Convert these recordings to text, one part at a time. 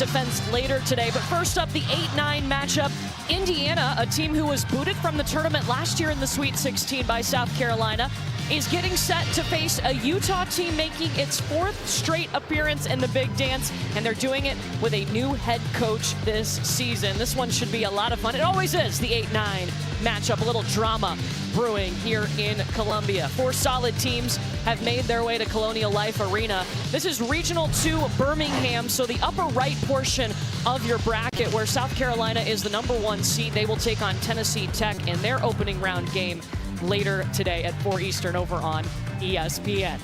defense later today. But first up, the 8-9 matchup. Indiana, a team who was booted from the tournament last year in the Sweet 16 by South Carolina, is getting set to face a Utah team making its 4th straight appearance in the Big Dance, and they're doing it with a new head coach this season. This one should be a lot of fun. It always is, the 8-9 matchup. A little drama brewing here in Columbia. 4 solid teams have made their way to Colonial Life Arena. This is Regional 2 Birmingham, so the upper right portion of your bracket, where South Carolina is the #1 seed. They will take on Tennessee Tech in their opening round game later today at 4 Eastern over on ESPN.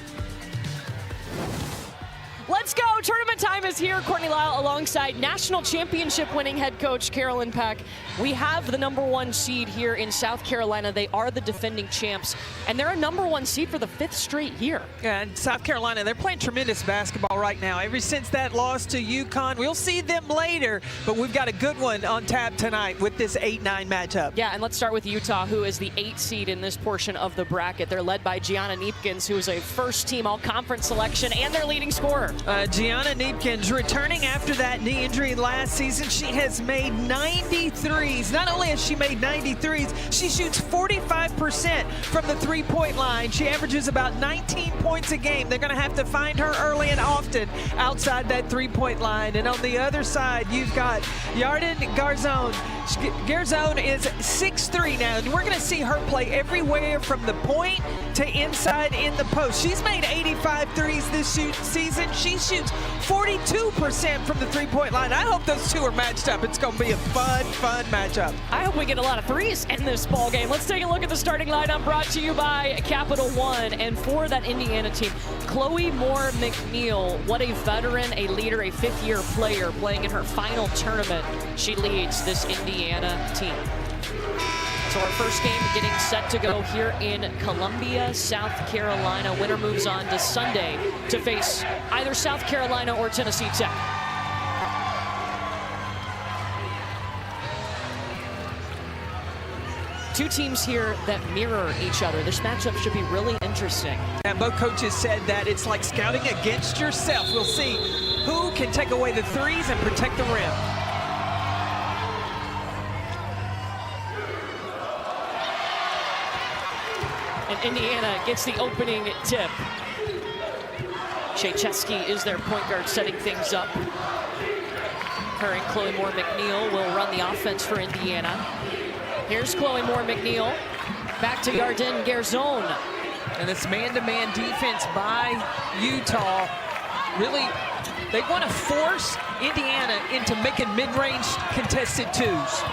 Let's go. Tournament time is here. Courtney Lyle alongside national championship winning head coach Carolyn Peck. We have the #1 seed here in South Carolina. They are the defending champs, and they're a #1 seed for the 5th straight year. Yeah, and South Carolina, they're playing tremendous basketball right now. Ever since that loss to UConn, we'll see them later, but we've got a good one on tap tonight with this 8-9 matchup. Yeah, and let's start with Utah, who is the 8th seed in this portion of the bracket. They're led by Gianna Neepkins, who is a first-team all-conference selection and their leading scorer. Gianna Neepkins returning after that knee injury last season. She has made 90 threes. Not only has she made 90 threes, she shoots 45% from the three-point line. She averages about 19 points a game. They're going to have to find her early and often outside that three-point line. And on the other side, you've got Yarden Garzone. Garzone is 6'3" now, and we're going to see her play everywhere from the point to inside in the post. She's made 85 threes this season. She shoots 42% from the three-point line. I hope those two are matched up. It's going to be a fun matchup. I hope we get a lot of threes in this ball game. Let's take a look at the starting lineup brought to you by Capital One. And for that Indiana team, Chloe Moore McNeil, what a veteran, a leader, a 5th-year player playing in her final tournament. She leads this Indiana team. So our first game getting set to go here in Columbia, South Carolina. Winner moves on to Sunday to face either South Carolina or Tennessee Tech. Two teams here that mirror each other. This matchup should be really interesting. And both coaches said that it's like scouting against yourself. We'll see who can take away the threes and protect the rim. And Indiana gets the opening tip. Shea Chesky is their point guard setting things up. Her and Chloe Moore McNeil will run the offense for Indiana. Here's Chloe Moore McNeil. Back to Yarden Garzone. And this man-to-man defense by Utah, really, they want to force Indiana into making mid-range contested twos.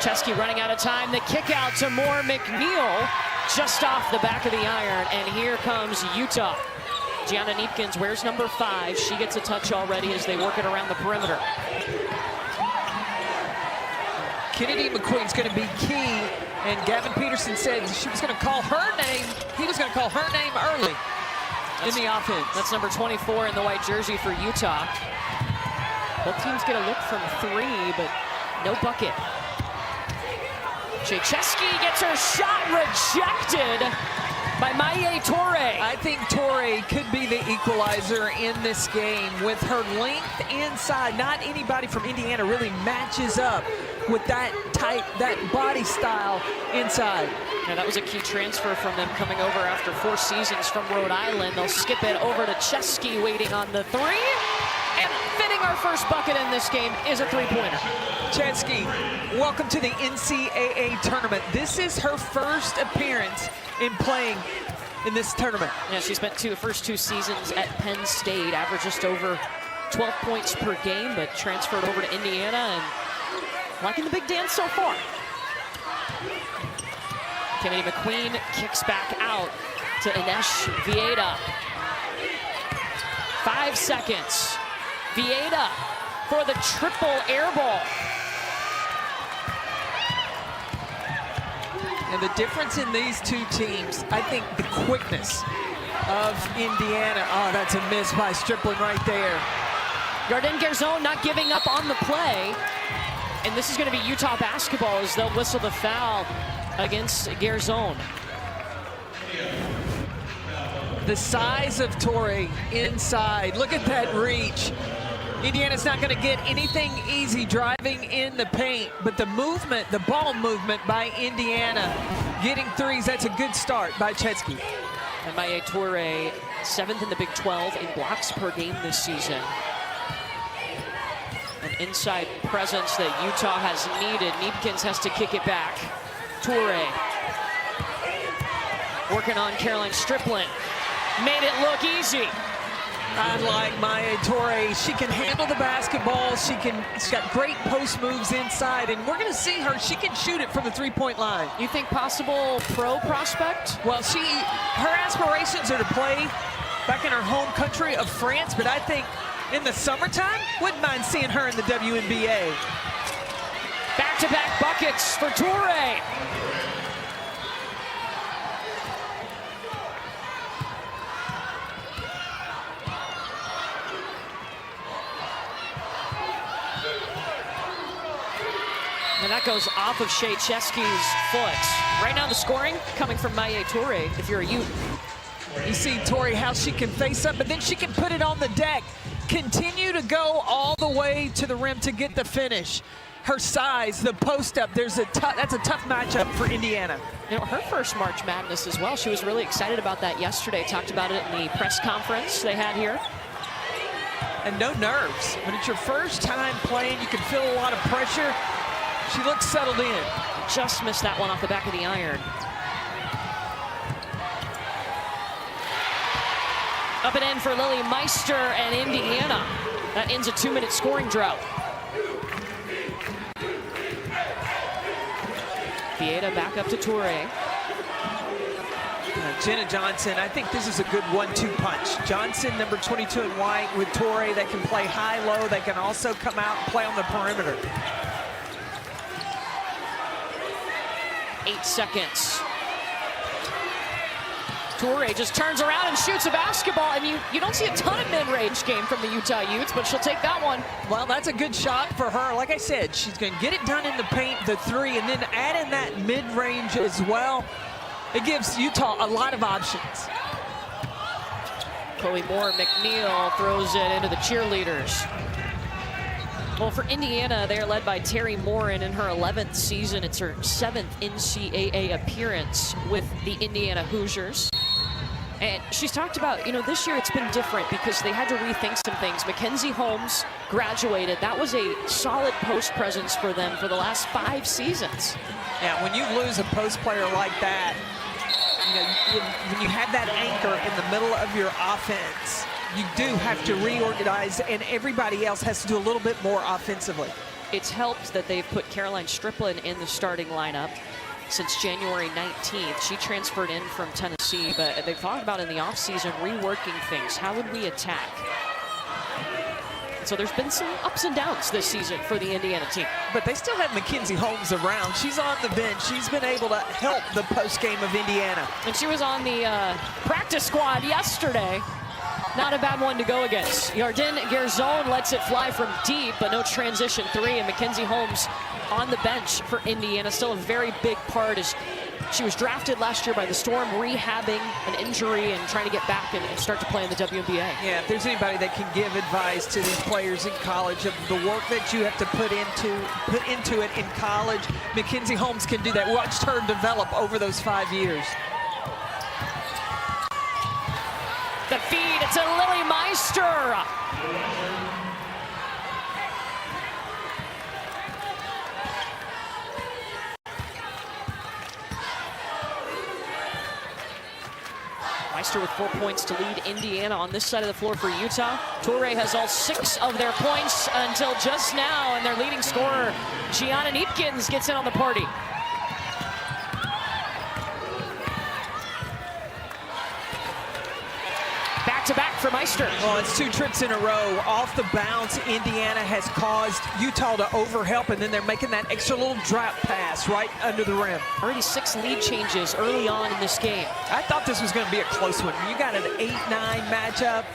Chesky running out of time. The kick out to Moore McNeil just off the back of the iron. And here comes Utah. Gianna Neepkins wears number 5. She gets a touch already as they work it around the perimeter. Kennedy McQueen's going to be key. And Gavin Peterson said she was going to call her name. He was going to call her name early in the offense. That's number 24 in the white jersey for Utah. Both teams get a look from 3, but no bucket. Shea Chesky gets her shot rejected by Maye Torre. I think Torre could be the equalizer in this game with her length inside. Not anybody from Indiana really matches up with that body style inside. Yeah, that was a key transfer from them coming over after 4 seasons from Rhode Island. They'll skip it over to Chesky waiting on the 3. And fitting our first bucket in this game is a 3-pointer. Chesky, welcome to the NCAA tournament. This is her first appearance in playing in this tournament. Yeah, she spent the first 2 seasons at Penn State, averaged just over 12 points per game, but transferred over to Indiana and liking the big dance so far. Kennedy McQueen kicks back out to Inesh Vieda. 5 seconds. Vieda for the triple air ball. And the difference in these two teams, I think the quickness of Indiana. Oh, that's a miss by Stripling right there. Yarden Garzone not giving up on the play. And this is going to be Utah basketball as they'll whistle the foul against Garzone. The size of Torre inside. Look at that reach. Indiana's not going to get anything easy driving in the paint, but the movement, the ball movement by Indiana, getting threes, that's a good start by Chesky. And Maya Toure, 7th in the Big 12 in blocks per game this season. An inside presence that Utah has needed. Neepkins has to kick it back. Toure working on Caroline Strickland. Made it look easy. I like Maya Toure. She can handle the basketball. She's got great post moves inside, and we're going to see her. She can shoot it from the three-point line. You think possible pro prospect? Well, her aspirations are to play back in her home country of France, but I think in the summertime, wouldn't mind seeing her in the WNBA. Back-to-back buckets for Toure. And that goes off of Shea Chesky's foot. Right now the scoring coming from Maya Toure if you're a Ute. You see Toure, how she can face up, but then she can put it on the deck. Continue to go all the way to the rim to get the finish. Her size, the post up, that's a tough matchup for Indiana. You know, her first March Madness as well. She was really excited about that yesterday. Talked about it in the press conference they had here. And no nerves. When it's your first time playing, you can feel a lot of pressure. She looks settled in. Just missed that one off the back of the iron. Up and in for Lily Meister and Indiana. That ends a 2-minute scoring drought. Vieta back up to Toure. Jenna Johnson, I think this is a good 1-2 punch. Johnson, number 22 in white, with Toure. They can play high-low. They can also come out and play on the perimeter. 8 seconds. Toure just turns around and shoots a basketball, and you don't see a ton of mid-range game from the Utah Utes, but she'll take that one. Well, that's a good shot for her. Like I said, she's going to get it done in the paint, the three, and then add in that mid-range as well. It gives Utah a lot of options. Chloe Moore McNeil throws it into the cheerleaders. Well, for Indiana, they are led by Terry Morin in her 11th season. It's her 7th NCAA appearance with the Indiana Hoosiers. And she's talked about, you know, this year it's been different because they had to rethink some things. Mackenzie Holmes graduated. That was a solid post presence for them for the last 5 seasons. Yeah, when you lose a post player like that, you know, when you have that anchor in the middle of your offense, you do have to reorganize, and everybody else has to do a little bit more offensively. It's helped that they've put Caroline Strickland in the starting lineup since January 19th. She transferred in from Tennessee, but they've talked about in the offseason reworking things. How would we attack? So there's been some ups and downs this season for the Indiana team. But they still have Mackenzie Holmes around. She's on the bench. She's been able to help the post game of Indiana. And she was on the practice squad yesterday. Not a bad one to go against. Yarden Gerzon lets it fly from deep, but no transition three. And Mackenzie Holmes on the bench for Indiana. Still a very big part as she was drafted last year by the Storm, rehabbing an injury and trying to get back and start to play in the WNBA. Yeah, if there's anybody that can give advice to these players in college of the work that you have to put into it in college, Mackenzie Holmes can do that. Watched her develop over those 5 years. The feed, it's a Lily Meister. Meister with 4 points to lead Indiana on this side of the floor for Utah. Toure has all 6 of their points until just now, and their leading scorer, Gianna Neepkins, gets in on the party. Back-to-back for Meister. Well, it's 2 trips in a row. Off the bounce, Indiana has caused Utah to overhelp, and then they're making that extra little drop pass right under the rim. Already 6 lead changes early on in this game. I thought this was going to be a close one. You got an 8-9 matchup.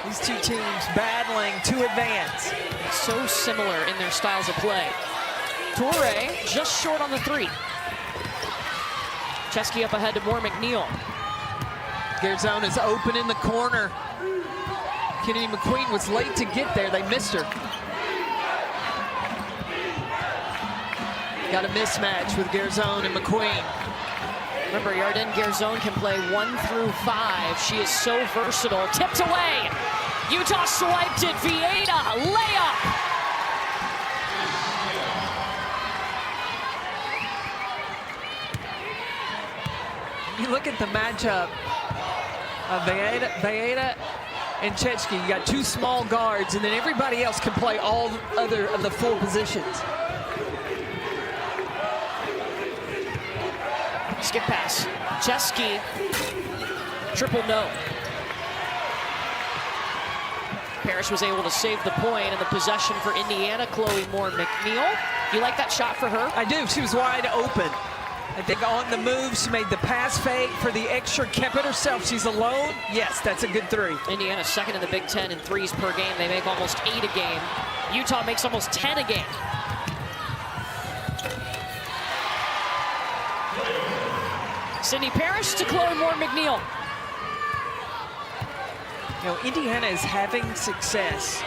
These two teams battling to advance. So similar in their styles of play. Toure just short on the 3. Chesky up ahead to Moore McNeil. Gerzon is open in the corner. Kennedy McQueen was late to get there. They missed her. Got a mismatch with Garzone and McQueen. Remember, Yarden Garzone can play 1 through 5. She is so versatile. Tipped away. Utah swiped it. Vieta, layup. You look at the matchup of Vieta and Chechki. You got 2 small guards, and then everybody else can play all other of the 4 positions. Skip pass. Chesky, triple no. Parrish was able to save the point, and the possession for Indiana. Chloe Moore McNeil. You like that shot for her? I do. She was wide open. I think on the move, she made the pass fake for the extra, kept it herself. She's alone. Yes, that's a good 3. Indiana second in the Big Ten in threes per game. They make almost 8 a game. Utah makes almost 10 a game. Sydney Parrish to Chloe Moore McNeil. You know, Indiana is having success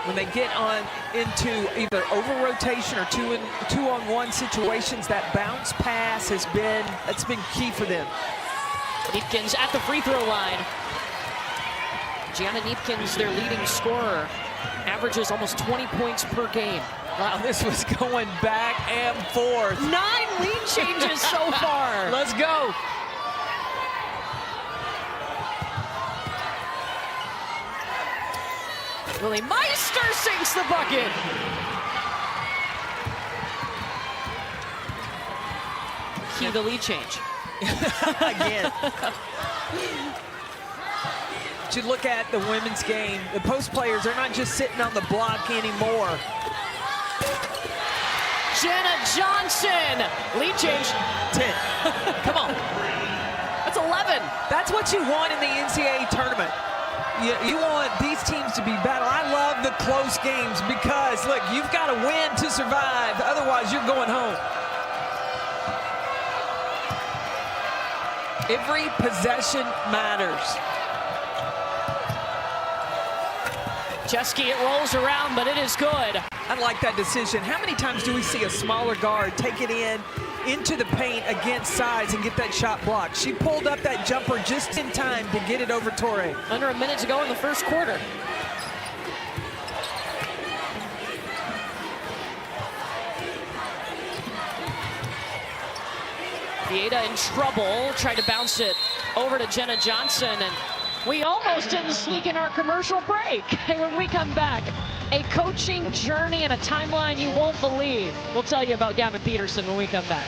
when they get on into either over rotation or two-on-one situations. That bounce pass that's been key for them. Neepkins at the free throw line. Gianna Neepkins, their leading scorer, averages almost 20 points per game. Wow, this was going back and forth. 9 lead changes so far. Let's go. Willie Meister sinks the bucket. Key the lead change. Again. You look at the women's game, the post players, they're not just sitting on the block anymore. Jenna Johnson, lead change. 10. Come on. That's 11. That's what you want in the NCAA tournament. You want these teams to be battle. I love the close games because, look, you've got to win to survive. Otherwise, you're going home. Every possession matters. Chesky, it rolls around, but it is good. I like that decision. How many times do we see a smaller guard take it into the paint against size and get that shot blocked? She pulled up that jumper just in time to get it over Torre. Under a minute to go in the first quarter. Vieta in trouble, tried to bounce it over to Jenna Johnson, and we almost didn't sneak in our commercial break. Hey, when we come back, a coaching journey and a timeline you won't believe. We'll tell you about Gavin Peterson when we come back.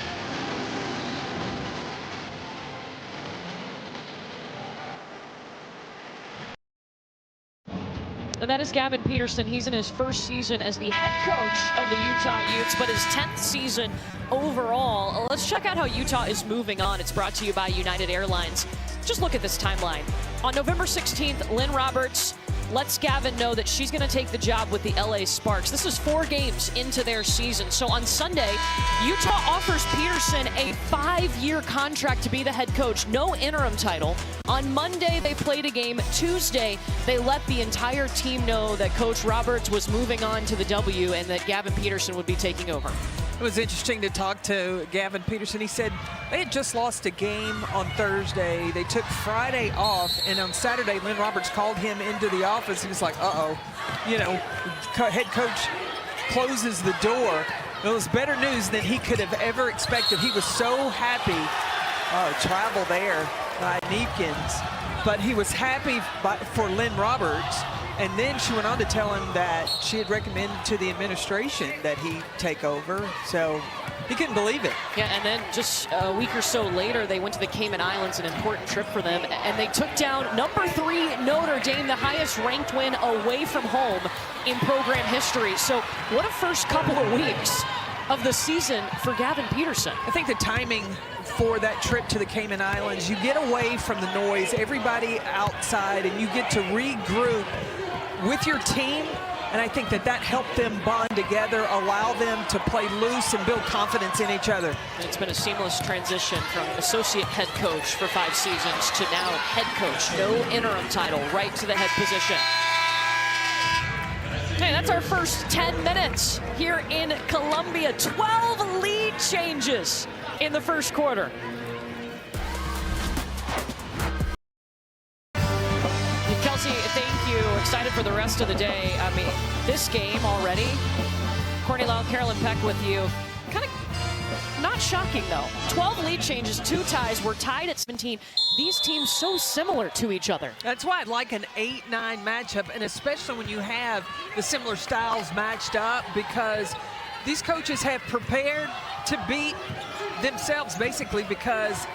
And that is Gavin Peterson. He's in his first season as the head coach of the Utah Utes, but his 10th season overall. Let's check out how Utah is moving on. It's brought to you by United Airlines. Just look at this timeline. On November 16th, Lynn Roberts lets Gavin know that she's going to take the job with the LA Sparks. This is 4 games into their season. So on Sunday, Utah offers Peterson a 5-year contract to be the head coach. No interim title. On Monday, they played a game. Tuesday, they let the entire team know that Coach Roberts was moving on to the W and that Gavin Peterson would be taking over. It was interesting to talk to Gavin Peterson. He said they had just lost a game on Thursday. They took Friday off, and on Saturday, Lynn Roberts called him into the office. He was like, uh-oh. You know, head coach closes the door. It was better news than he could have ever expected. He was so happy. Travel there by Neepkins. But he was happy for Lynn Roberts. And then she went on to tell him that she had recommended to the administration that he take over. So he couldn't believe it. Yeah, and then just a week or so later, they went to the Cayman Islands, an important trip for them, and they took down number 3 Notre Dame, the highest ranked win away from home in program history. So what a first couple of weeks of the season for Gavin Peterson. I think the timing for that trip to the Cayman Islands, you get away from the noise, everybody outside, and you get to regroup with your team And I think that helped them bond together, allow them to play loose and build confidence in each other. It's been a seamless transition from associate head coach for 5 seasons to now head coach. No interim title, right to the head position. Okay, that's our first 10 minutes here in Columbia. 12 lead changes in the first quarter. Kelsey, thank you. Excited for the rest of the day. I mean, this game already. Courtney Lau, Carolyn Peck with you. Kind of not shocking, though. 12 lead changes, 2 ties. We're tied at 17. These teams so similar to each other. That's why I like an 8-9 matchup, and especially when you have the similar styles matched up, because these coaches have prepared to beat themselves, basically, because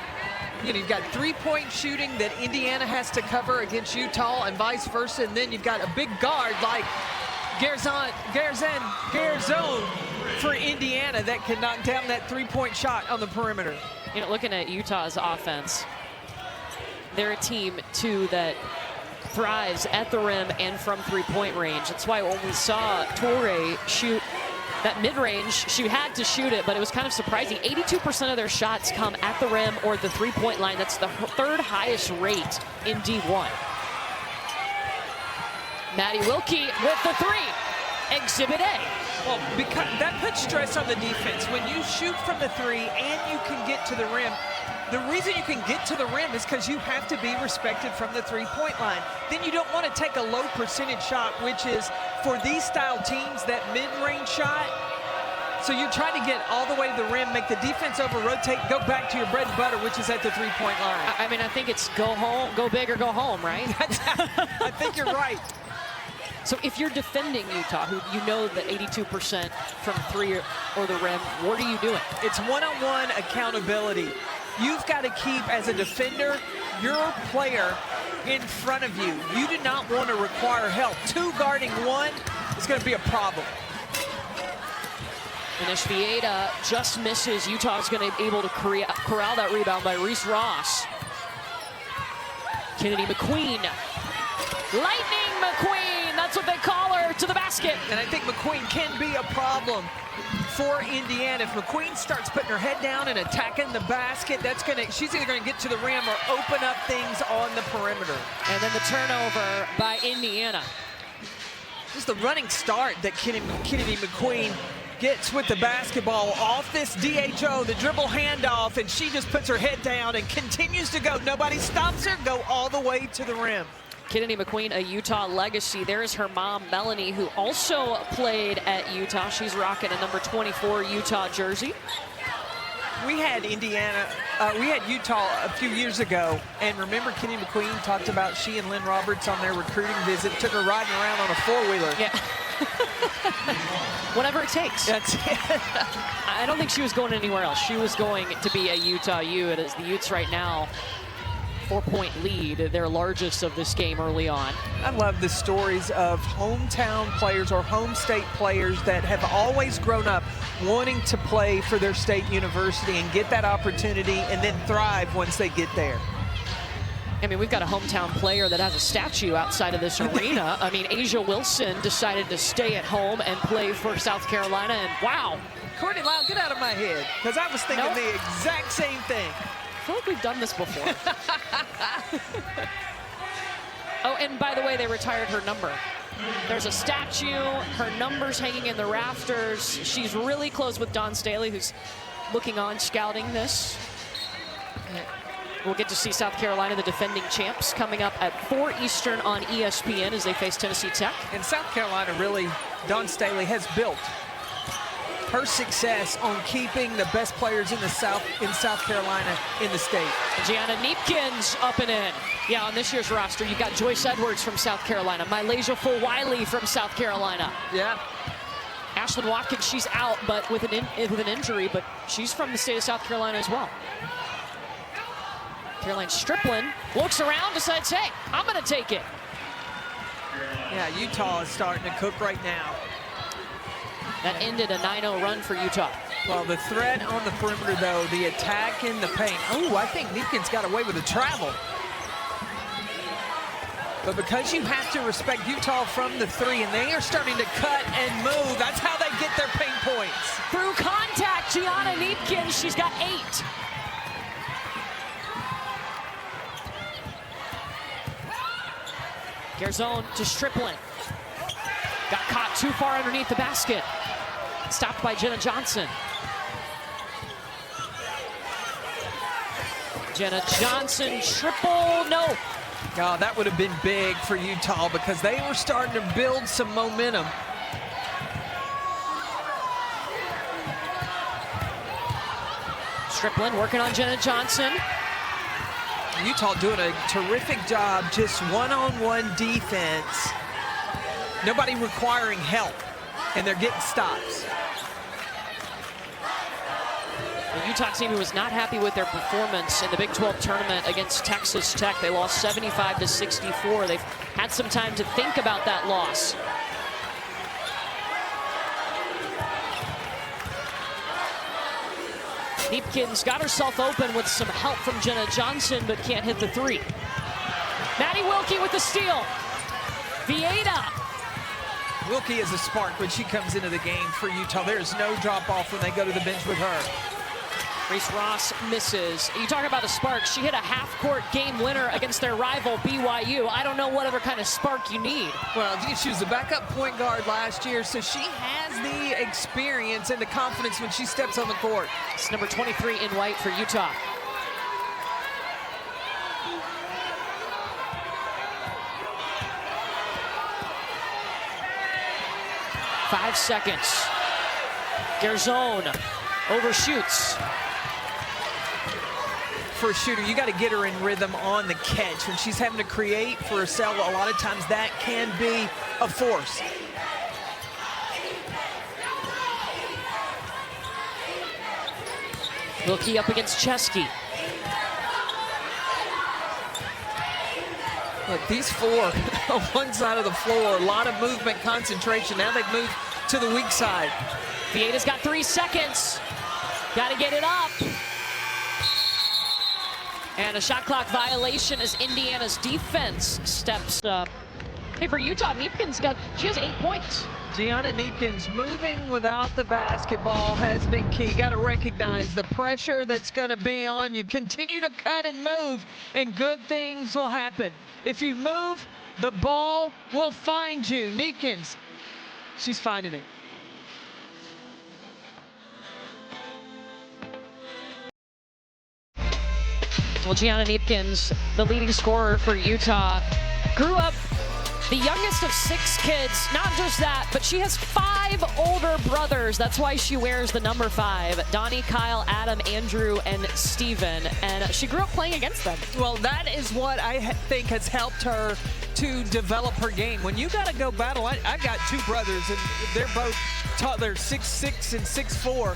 you've got 3-point shooting that Indiana has to cover against Utah and vice versa, and then you've got a big guard like Garzon for Indiana that can knock down that 3-point shot on the perimeter. Looking at Utah's offense, they're a team, too, that thrives at the rim and from 3-point range. That's why when we saw Torre shoot that mid-range, she had to shoot it, but it was kind of surprising. 82% of their shots come at the rim or the 3-point line. That's the 3rd highest rate in D1. Maddie Wilkie with the 3. Exhibit A. Well, because that puts stress on the defense. When you shoot from the 3 and you can get to the rim, the reason you can get to the rim is because you have to be respected from the 3-point line. Then you don't want to take a low percentage shot, which is, for these style teams, that mid-range shot. So you're trying to get all the way to the rim, make the defense over-rotate, go back to your bread and butter, which is at the 3-point line. I mean, I think it's go home, go big or go home, right? I think you're right. So if you're defending Utah, who you know that 82% from 3 or the rim, what are you doing? It's one-on-one accountability. You've got to keep, as a defender, your player in front of you. You do not want to require help. 2 guarding 1 is going to be a problem. Anish Vieta just misses. Utah's going to be able to corral that rebound by Reese Ross. Kennedy McQueen. Lightning McQueen, that's what they call her, to the basket. And I think McQueen can be a problem for Indiana. If McQueen starts putting her head down and attacking the basket, she's either going to get to the rim or open up things on the perimeter. And then the turnover by Indiana. Just the running start that Kennedy McQueen gets with the basketball off this DHO, the dribble handoff, and she just puts her head down and continues to go. Nobody stops her, go all the way to the rim. Kennedy McQueen, a Utah legacy. There is her mom, Melanie, who also played at Utah. She's rocking a number 24 Utah jersey. We had Utah a few years ago, and remember Kennedy McQueen talked about she and Lynn Roberts on their recruiting visit, took her riding around on a 4-wheeler. Yeah. Whatever it takes. That's it. I don't think she was going anywhere else. She was going to be a Utah U. It is the Utes right now. 4-point lead, their largest of this game early on. I love the stories of hometown players or home state players that have always grown up wanting to play for their state university and get that opportunity and then thrive once they get there. I mean, we've got a hometown player that has a statue outside of this arena. I mean, Asia Wilson decided to stay at home and play for South Carolina, and wow. Courtney Lau, get out of my head, because I was thinking the exact same thing. I feel like we've done this before. Oh, and by the way, they retired her number. There's a statue, her number's hanging in the rafters. She's really close with Dawn Staley, who's looking on, scouting this. We'll get to see South Carolina, the defending champs, coming up at 4 Eastern on ESPN as they face Tennessee Tech. And South Carolina really, Dawn Staley has built her success on keeping the best players in South Carolina in the state. Gianna Neepkins up and in. Yeah, on this year's roster, you've got Joyce Edwards from South Carolina, Mylasia Full-Wiley from South Carolina. Yeah. Ashlyn Watkins, she's out, but with an injury, but she's from the state of South Carolina as well. Caroline Strickland looks around, decides, hey, I'm going to take it. Yeah, Utah is starting to cook right now. That ended a 9-0 run for Utah. Well, the threat on the perimeter, though, the attack in the paint. Oh, I think Neepkins got away with the travel. But because you have to respect Utah from the three, and they are starting to cut and move, that's how they get their paint points. Through contact, Gianna Neepkins, she's got 8. Garzone to Strickland. Got caught too far underneath the basket. Stopped by Jenna Johnson. Jenna Johnson, triple, no. Oh, that would have been big for Utah because they were starting to build some momentum. Strickland working on Jenna Johnson. Utah doing a terrific job, just one-on-one defense. Nobody requiring help, and they're getting stops. The Utah team who was not happy with their performance in the Big 12 tournament against Texas Tech. They lost 75-64. They've had some time to think about that loss. Neepkins got herself open with some help from Jenna Johnson, but can't hit the three. Maddie Wilkie with the steal. Vieta. Wilkie is a spark when she comes into the game for Utah. There is no drop off when they go to the bench with her. Reese Ross misses. You talk about a spark. She hit a half-court game winner against their rival, BYU. I don't know what other kind of spark you need. Well, she was the backup point guard last year, so she has the experience and the confidence when she steps on the court. It's number 23 in white for Utah. Five seconds. Garzone overshoots. For a shooter, you got to get her in rhythm on the catch. When she's having to create for herself, a lot of times that can be a force. Wilkie up against Chesky. Look, these four on one side of the floor, a lot of movement, concentration. Now they've moved to the weak side. Vieta's got 3 seconds. Got to get it up. And a shot clock violation as Indiana's defense steps up. Hey, for Utah, she has 8 points. Gianna Neepkins moving without the basketball has been key. Got to recognize the pressure that's going to be on you. Continue to cut and move, and good things will happen. If you move, the ball will find you. Neepkins, she's finding it. Well, Gianna Neepkins, the leading scorer for Utah, grew up the youngest of 6 kids. Not just that, but she has 5 older brothers. That's why she wears the number 5. Donnie, Kyle, Adam, Andrew, and Steven. And she grew up playing against them. Well, that is what I think has helped her to develop her game. When you got to go battle, I got 2 brothers, and they're both they're 6'6" and 6'4".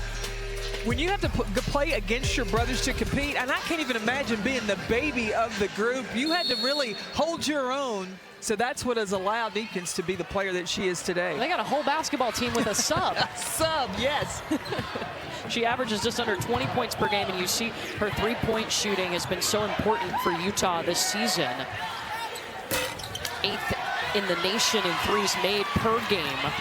When you have to play against your brothers to compete, and I can't even imagine being the baby of the group, you had to really hold your own. So that's what has allowed Neepkins to be the player that she is today. They got a whole basketball team with a sub. A sub, yes. She averages just under 20 points per game, and you see her three-point shooting has been so important for Utah this season. 8th in the nation in threes made per game.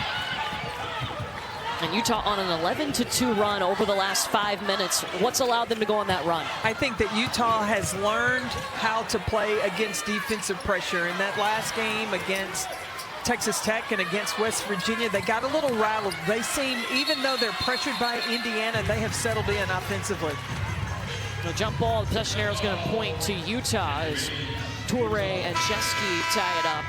And Utah on an 11-2 run over the last 5 minutes. What's allowed them to go on that run? I think that Utah has learned how to play against defensive pressure. In that last game against Texas Tech and against West Virginia, they got a little rattled. They seem, even though they're pressured by Indiana, they have settled in offensively. The jump ball, the possession arrow is going to point to Utah as Toure and Chesky tie it up.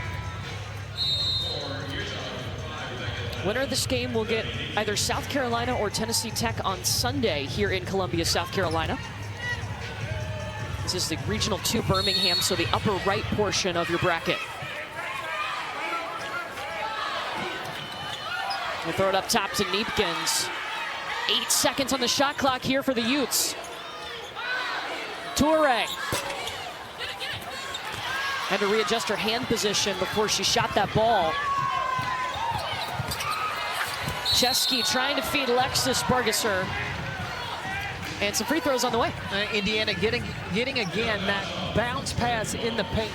Winner of this game will get either South Carolina or Tennessee Tech on Sunday here in Columbia, South Carolina. This is the Regional 2 Birmingham, so the upper right portion of your bracket. We'll throw it up top to Neepkins. 8 seconds on the shot clock here for the Utes. Toure. Had to readjust her hand position before she shot that ball. Chesky trying to feed Lexus Bergesser. And some free throws on the way. Indiana getting again that bounce pass in the paint.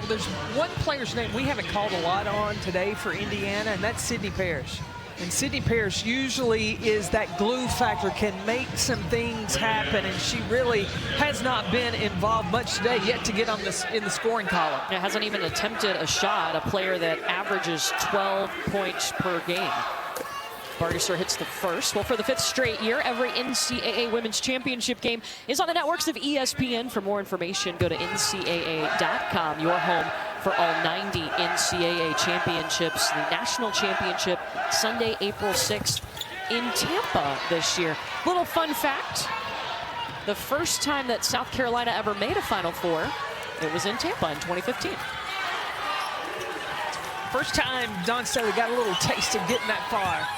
There's one player's name we haven't called a lot on today for Indiana, and that's Sydney Parrish. And Sydney Parrish usually is that glue factor, can make some things happen, and she really has not been involved much today yet to get on this in the scoring column. It hasn't even attempted a shot, a player that averages 12 points per game. Bargesser hits the first. Well, for the 5th straight year, every NCAA Women's Championship game is on the networks of ESPN. For more information, go to ncaa.com, your home for all 90 NCAA championships. The national championship Sunday, April 6th in Tampa this year. Little fun fact, the first time that South Carolina ever made a Final Four, it was in Tampa in 2015. First time Don Staley got a little taste of getting that far.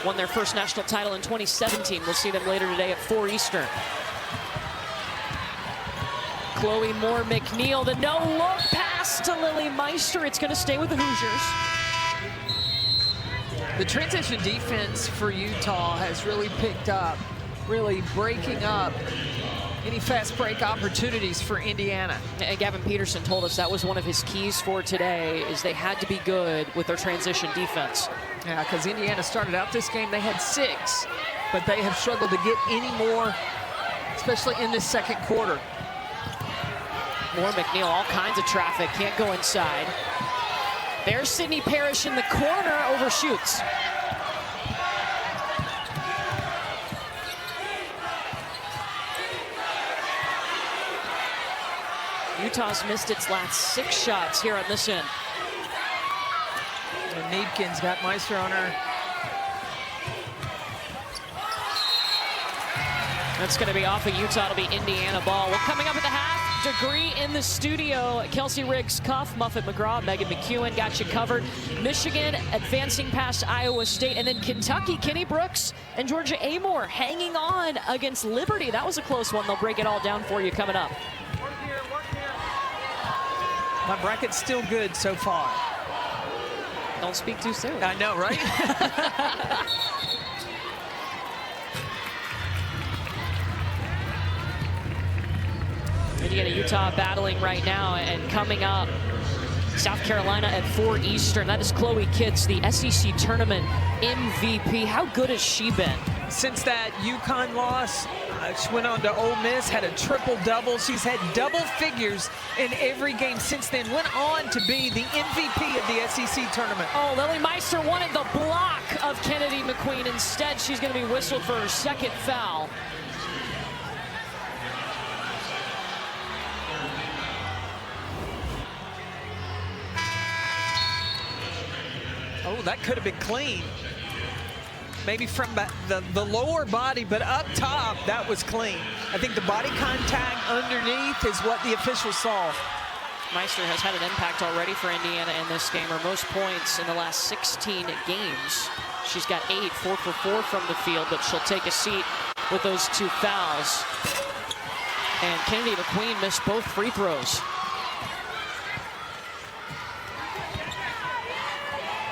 Won their first national title in 2017. We'll see them later today at 4 Eastern. Chloe Moore McNeil, the no-look pass to Lily Meister. It's going to stay with the Hoosiers. The transition defense for Utah has really picked up, really breaking up any fast break opportunities for Indiana. And Gavin Peterson told us that was one of his keys for today, is they had to be good with their transition defense. Yeah, because Indiana started out this game, they had 6, but they have struggled to get any more, especially in this second quarter. Moore McNeil, all kinds of traffic, can't go inside. There's Sydney Parrish in the corner, overshoots. Utah's missed its last 6 shots here on this end. And Neepkin's got Meister on her. That's going to be off of Utah. It'll be Indiana ball. Well, coming up at the half, Degree in the studio. Kelsey Riggs-Cuff, Muffet McGraw, Megan McEwen got you covered. Michigan advancing past Iowa State, and then Kentucky, Kenny Brooks and Georgia Amore hanging on against Liberty. That was a close one. They'll break it all down for you coming up. My bracket's still good so far. Don't speak too soon. I know, right? Indiana, Utah battling right now, and coming up, South Carolina at 4 Eastern. That is Chloe Kitts, the SEC tournament MVP. How good has she been? Since that UConn loss, she went on to Ole Miss, had a triple-double. She's had double figures in every game since then. Went on to be the MVP of the SEC tournament. Oh, Lily Meister wanted the block of Kennedy McQueen. Instead, she's going to be whistled for her 2nd foul. Oh, that could have been clean. Maybe from the lower body, but up top, that was clean. I think the body contact underneath is what the officials saw. Meister has had an impact already for Indiana in this game. Her most points in the last 16 games. She's got 8, 4 for 4 from the field, but she'll take a seat with those 2 fouls. And Kennedy McQueen missed both free throws.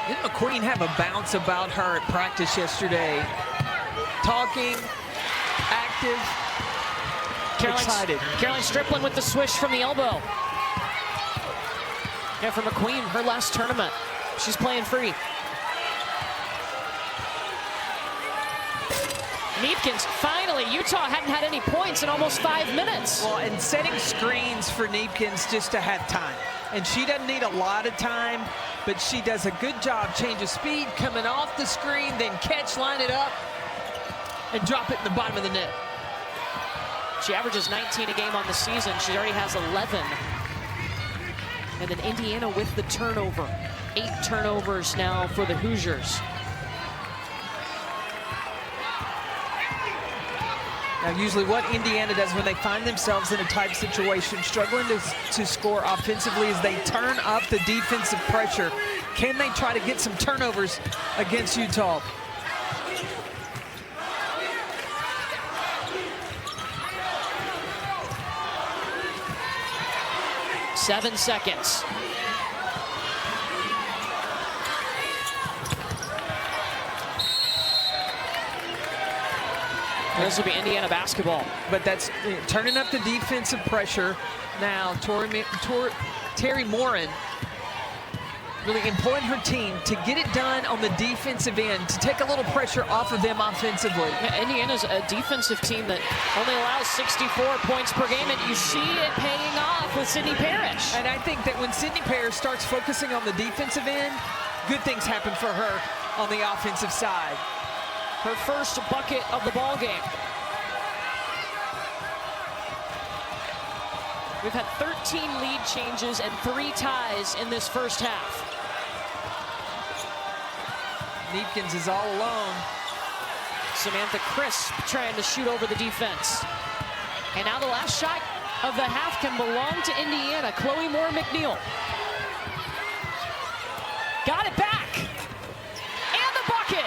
Didn't McQueen have a bounce about her at practice yesterday? Talking, active, excited. Caroline Strickland with the swish from the elbow. Yeah, for McQueen, her last tournament. She's playing free. Neepkins, finally, Utah hadn't had any points in almost 5 minutes. Well, and setting screens for Neepkins just to have time. And she doesn't need a lot of time, but she does a good job. Change of speed, coming off the screen, then catch, line it up, and drop it in the bottom of the net. She averages 19 a game on the season. She already has 11. And then Indiana with the turnover. 8 turnovers now for the Hoosiers. Now, usually what Indiana does when they find themselves in a tight situation, struggling to score offensively, is they turn up the defensive pressure. Can they try to get some turnovers against Utah? Seven seconds. This will be Indiana basketball. But that's turning up the defensive pressure. Now, Terry Morin really employing her team to get it done on the defensive end, to take a little pressure off of them offensively. Yeah, Indiana's a defensive team that only allows 64 points per game, and you see it paying off with Sydney Parrish. And I think that when Sydney Parrish starts focusing on the defensive end, good things happen for her on the offensive side. Her first bucket of the ball game. We've had 13 lead changes and 3 ties in this first half. Neepkins is all alone. Samantha Crisp trying to shoot over the defense. And now the last shot of the half can belong to Indiana. Chloe Moore McNeil. Got it back. And the bucket.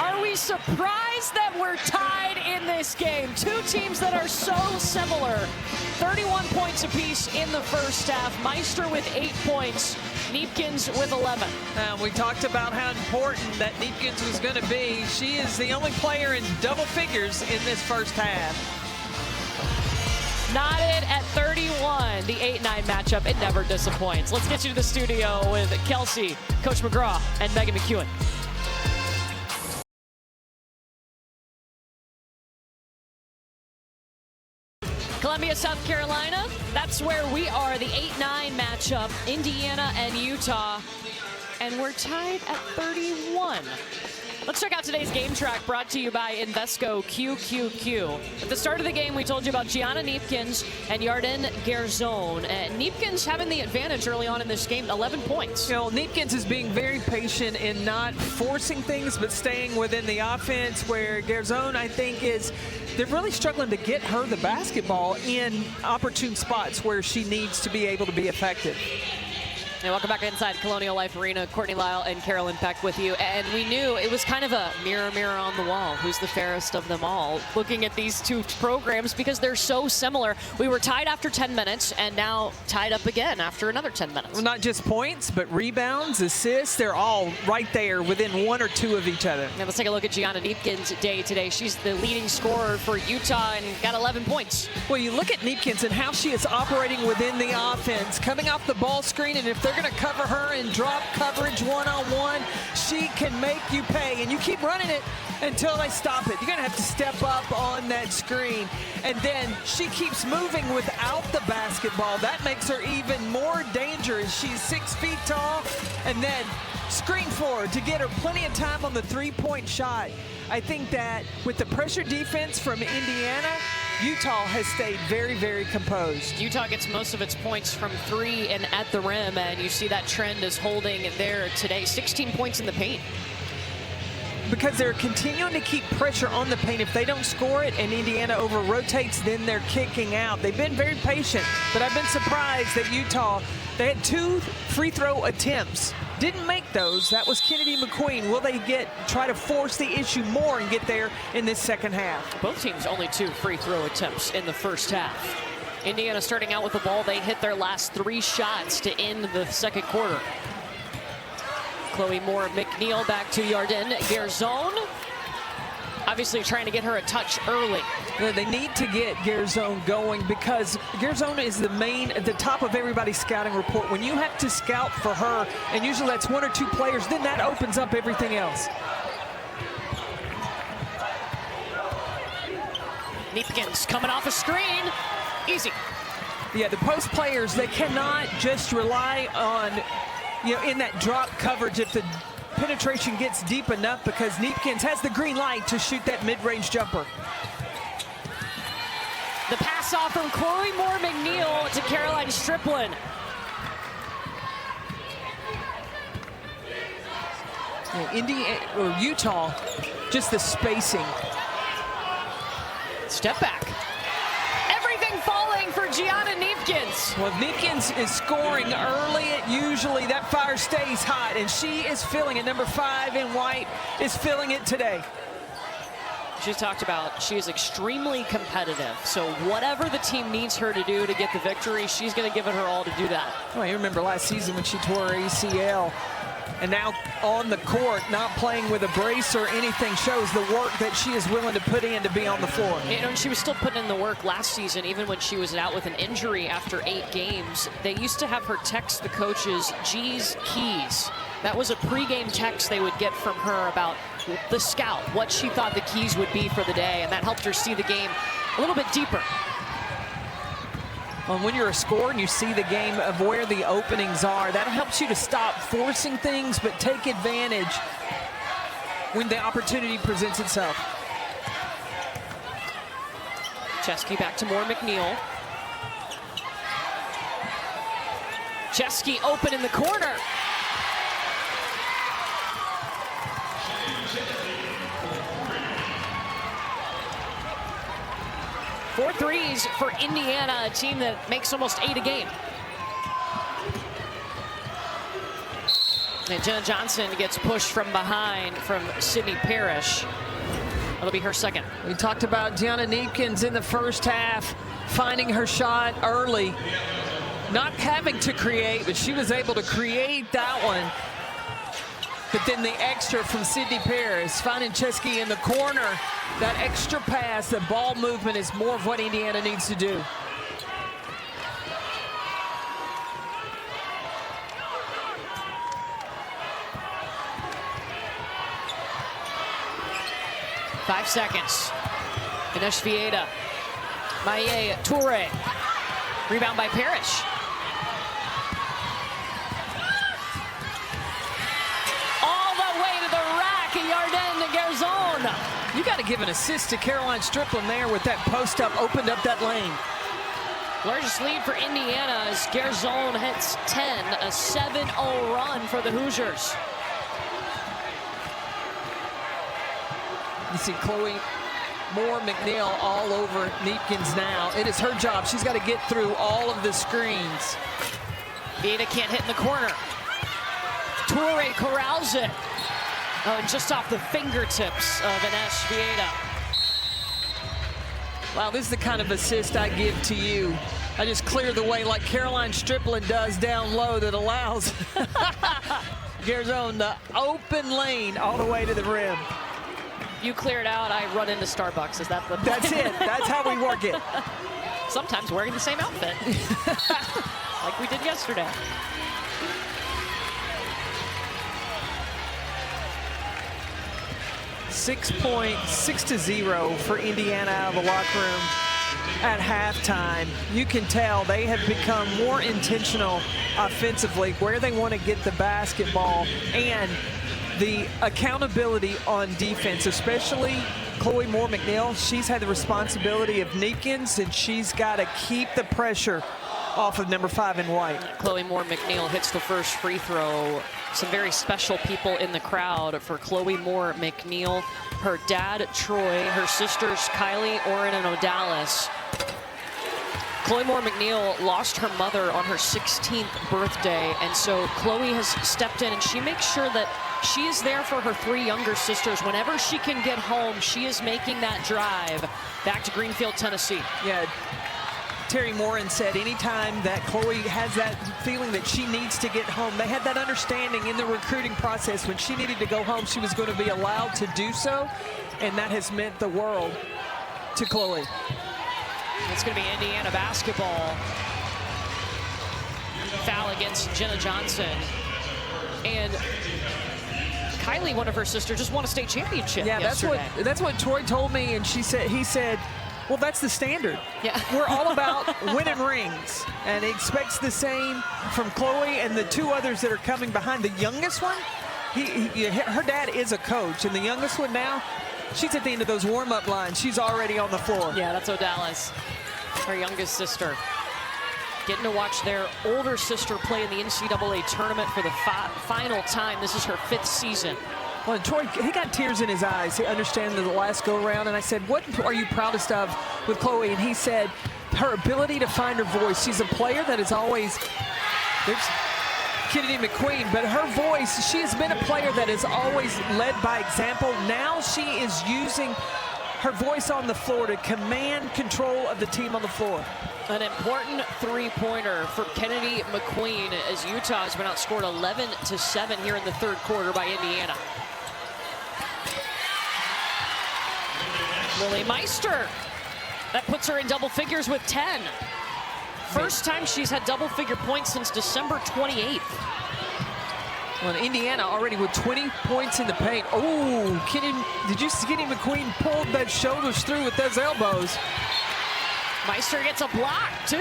Are we surprised that we're tied in this game? Two teams that are so similar. 31 points apiece in the first half. Meister with 8 points. Neepkins with 11. We talked about how important that Neepkins was going to be. She is the only player in double figures in this first half. Knotted at 31. The 8-9 matchup, it never disappoints. Let's get you to the studio with Kelsey, Coach McGraw, and Megan McEwen. Columbia, South Carolina, that's where we are, the 8-9 matchup, Indiana and Utah, and we're tied at 31. Let's check out today's game track brought to you by Invesco QQQ. At the start of the game, we told you about Gianna Neepkins and Yarden Garzone. Neepkins having the advantage early on in this game, 11 points. You know, Neepkins is being very patient in not forcing things, but staying within the offense, where Garzone, I think, they're really struggling to get her the basketball in opportune spots where she needs to be able to be effective. And welcome back inside Colonial Life Arena. Courtney Lyle and Carolyn Peck with you. And we knew it was kind of a mirror, mirror on the wall. Who's the fairest of them all? Looking at these two programs because they're so similar. We were tied after 10 minutes and now tied up again after another 10 minutes. Well, not just points, but rebounds, assists. They're all right there within 1 or 2 of each other. Now let's take a look at Gianna Neepkins' day today. She's the leading scorer for Utah and got 11 points. Well, you look at Neepkins and how she is operating within the offense, coming off the ball screen, and if they're going to cover her in drop coverage one-on-one, she can make you pay. And you keep running it until they stop it. You're going to have to step up on that screen. And then she keeps moving without the basketball. That makes her even more dangerous. She's 6 feet tall, and then screen forward to get her plenty of time on the three-point shot. I think that with the pressure defense from Indiana, Utah has stayed very, very composed. Utah gets most of its points from 3 and at the rim, and you see that trend is holding there today. 16 points in the paint. Because they're continuing to keep pressure on the paint. If they don't score it and Indiana over-rotates, then they're kicking out. They've been very patient, but I've been surprised that Utah, they had 2 free throw attempts. Didn't make those. That was Kennedy McQueen. Will they try to force the issue more and get there in this second half? Both teams only 2 free throw attempts in the first half. Indiana starting out with the ball. They hit their last 3 shots to end the second quarter. Chloe Moore McNeil back to Yarden Garzone. Obviously trying to get her a touch early. They need to get Garzone going because Garzone is at the top of everybody's scouting report. When you have to scout for her, and usually that's 1 or 2 players, then that opens up everything else. Neepkins coming off a screen. Easy. Yeah, the post players, they cannot just rely on, in that drop coverage if the penetration gets deep enough, because Neepkins has the green light to shoot that mid-range jumper. The pass off from Chloe Moore McNeil to Caroline Striplin. Utah, just the spacing. Step back. Everything falling for Gianna Neepkins. Well, if Neepkins is scoring early, usually that fire stays hot, and she is feeling it. Number 5 in white is feeling it today. She's talked about she is extremely competitive. So whatever the team needs her to do to get the victory, she's going to give it her all to do that. Well, you remember last season when she tore her ACL. And now on the court, not playing with a brace or anything, shows the work that she is willing to put in to be on the floor. You know, she was still putting in the work last season, even when she was out with an injury after 8 games. They used to have her text the coaches, G's keys. That was a pregame text they would get from her about the scout, what she thought the keys would be for the day, and that helped her see the game a little bit deeper. When you're a scorer and you see the game of where the openings are, that helps you to stop forcing things, but take advantage when the opportunity presents itself. Chesky back to Moore McNeil. Chesky open in the corner. Four threes for Indiana, a team that makes almost 8 a game. And Jenna Johnson gets pushed from behind from Sydney Parrish. That'll be her second. We talked about Gianna Neepkins in the first half, finding her shot early, not having to create, but she was able to create that one. But then the extra from Sydney Parrish, finding Chesky in the corner. That extra pass, the ball movement is more of what Indiana needs to do. Five seconds. Ganesh Vieta. Maye Toure. Rebound by Parrish. All the way to the rack. Yarden Garzon. You got to give an assist to Caroline Strickland there with that post up, opened up that lane. Largest lead for Indiana as Garzon hits 10, a 7-0 run for the Hoosiers. You see Chloe Moore McNeil all over Neepkins now. It is her job. She's got to get through all of the screens. Vieta can't hit in the corner. Toure corrals it. Oh, and just off the fingertips of Ganesh Vieta. Wow, this is the kind of assist I give to you. I just clear the way like Caroline Strickland does down low that allows Garzon the open lane all the way to the rim. You clear it out, I run into Starbucks. Is that the plan? That's it. That's how we work it. Sometimes wearing the same outfit. Like we did yesterday. .6-0 for Indiana out of the locker room at halftime. You can tell they have become more intentional offensively, where they want to get the basketball and the accountability on defense, especially Chloe Moore McNeil. She's had the responsibility of Neepkins, and she's got to keep the pressure off of number 5 in white. Chloe Moore McNeil hits the first free throw. Some very special people in the crowd for Chloe Moore McNeil. Her dad, Troy, her sisters, Kylie, Oren, and Odalis. Chloe Moore McNeil lost her mother on her 16th birthday, and so Chloe has stepped in, and she makes sure that she is there for her 3 younger sisters. Whenever she can get home, she is making that drive back to Greenfield, Tennessee. Yeah. Terry Morin said anytime that Chloe has that feeling that she needs to get home, they had that understanding in the recruiting process. When she needed to go home, she was going to be allowed to do so, and that has meant the world to Chloe. It's going to be Indiana basketball. Foul against Jenna Johnson. And Kylie, one of her sisters, just won a state championship yesterday. That's what Troy told me, and he said, well, that's the standard. Yeah. We're all about winning rings, and he expects the same from Chloe and the 2 others that are coming behind. The youngest one, her dad is a coach, and the youngest one now, she's at the end of those warm-up lines. She's already on the floor. Yeah, that's Odalis, her youngest sister. Getting to watch their older sister play in the NCAA tournament for the final time. This is her 5th season. Well, Troy, he got tears in his eyes. He understands the last go-around, and I said, what are you proudest of with Chloe? And he said, her ability to find her voice. She's a player that is always, there's Kennedy McQueen, but her voice, she has been a player that is always led by example. Now she is using her voice on the floor to command control of the team on the floor. An important three-pointer for Kennedy McQueen as Utah has been outscored 11-7 here in the third quarter by Indiana. Lily Meister, that puts her in double figures with 10. First time she's had double-figure points since December 28th. Well, Indiana already with 20 points in the paint. Oh, did you see Kenny McQueen pulled that shoulders through with those elbows? Meister gets a block, too.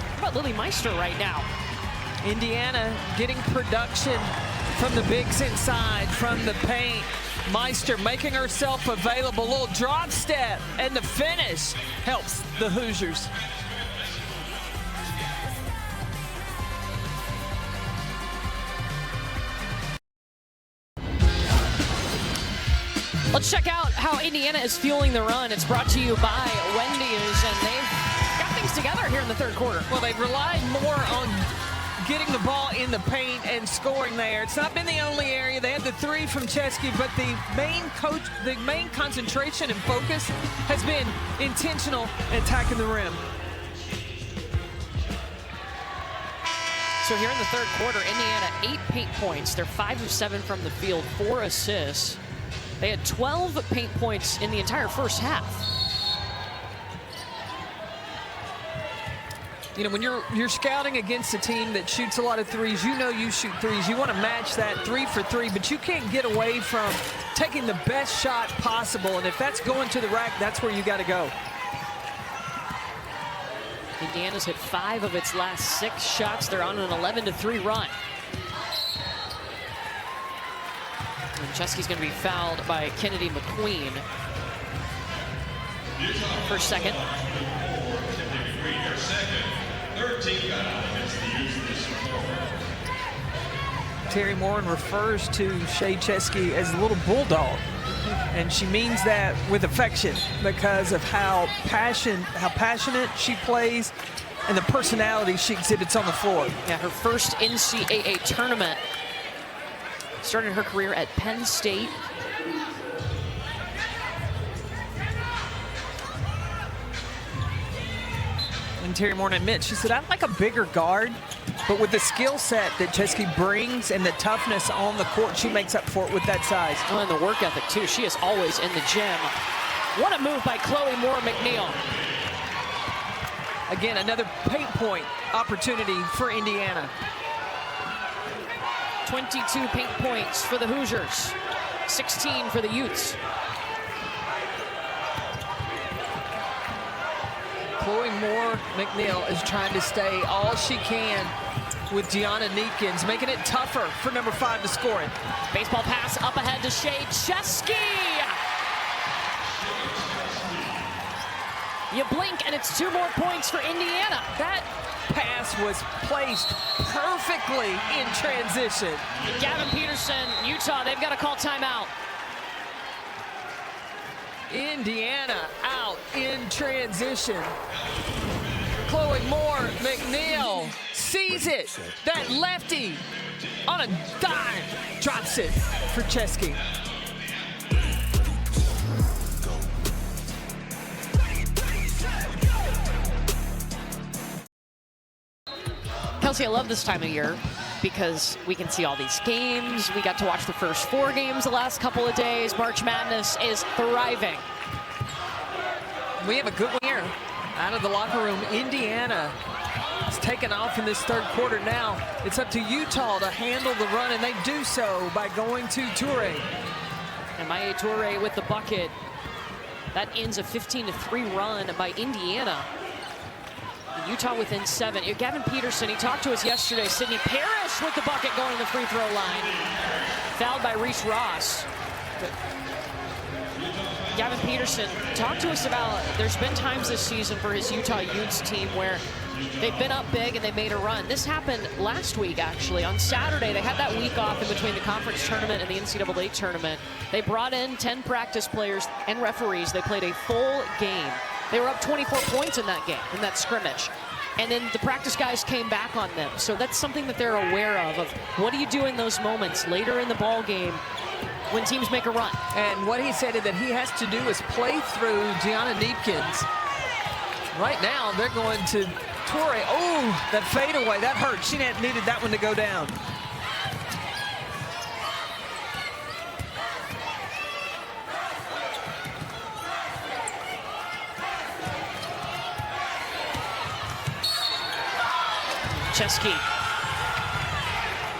How about Lily Meister right now? Indiana getting production from the bigs inside, from the paint. Meister making herself available. A little drop step, and the finish helps the Hoosiers. Let's check out how Indiana is fueling the run. It's brought to you by Wendy's, and they've got things together here in the third quarter. Well, they've relied more on getting the ball in the paint and scoring there. It's not been the only area. They had the three from Chesky, but the main concentration and focus has been intentional attacking the rim. So here in the third quarter, Indiana 8 paint points. They're 5 of 7 from the field, 4 assists. They had 12 paint points in the entire first half. You know, when you're scouting against a team that shoots a lot of threes, you know you shoot threes. You want to match that 3 for 3, but you can't get away from taking the best shot possible. And if that's going to the rack, that's where you got to go. Indiana's hit 5 of its last 6 shots. They're on an 11-3 run. And Chesky's going to be fouled by Kennedy McQueen. First second. Terry Morin refers to Shea Chesky as a little bulldog, and she means that with affection because of how passionate she plays and the personality she exhibits on the floor. Yeah, her first NCAA tournament. Started her career at Penn State. And Terry Morin admits, she said, I'd like a bigger guard, but with the skill set that Chesky brings and the toughness on the court, she makes up for it with that size. Oh, and the work ethic, too. She is always in the gym. What a move by Chloe Moore McNeil. Again, another paint point opportunity for Indiana. 22 paint points for the Hoosiers, 16 for the Utes. Chloe Moore McNeil is trying to stay all she can with Gianna Neekins, making it tougher for number 5 to score it. Baseball pass up ahead to Shea Chesky. You blink and it's 2 more points for Indiana. That pass was placed perfectly in transition. Gavin Peterson, Utah, they've got to call timeout. Indiana out in transition. Chloe Moore McNeil sees it. That lefty on a dime drops it for Chesky. Kelsey, I love this time of year because we can see all these games. We got to watch the first 4 games the last couple of days. March Madness is thriving. We have a good one here out of the locker room. Indiana is taking off in this third quarter now. It's up to Utah to handle the run, and they do so by going to Toure. And Maya Toure with the bucket. That ends a 15-3 run by Indiana. Utah within 7. Gavin Peterson, he talked to us yesterday. Sydney Parrish with the bucket going to the free throw line. Fouled by Reese Ross. Gavin Peterson talked to us about, there's been times this season for his Utah Utes team where they've been up big and they made a run. This happened last week, actually. On Saturday, they had that week off in between the conference tournament and the NCAA tournament. They brought in 10 practice players and referees. They played a full game. They were up 24 points in that game, in that scrimmage. And then the practice guys came back on them. So that's something that they're aware of what do you do in those moments later in the ball game when teams make a run. And what he said that he has to do is play through Gianna Neepkins. Right now, they're going to Toure. Oh, that fadeaway, that hurt. She needed that one to go down. Chesky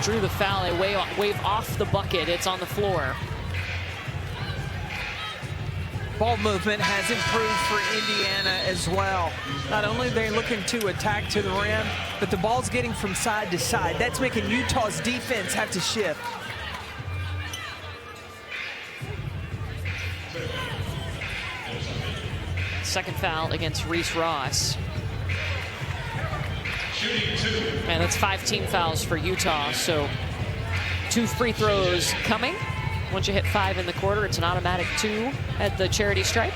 drew the foul, a wave off the bucket. It's on the floor. Ball movement has improved for Indiana as well. Not only are they looking to attack to the rim, but the ball's getting from side to side. That's making Utah's defense have to shift. Second foul against Reese Ross. And that's 5 team fouls for Utah, so 2 free throws coming. Once you hit 5 in the quarter, it's an automatic 2 at the charity stripe.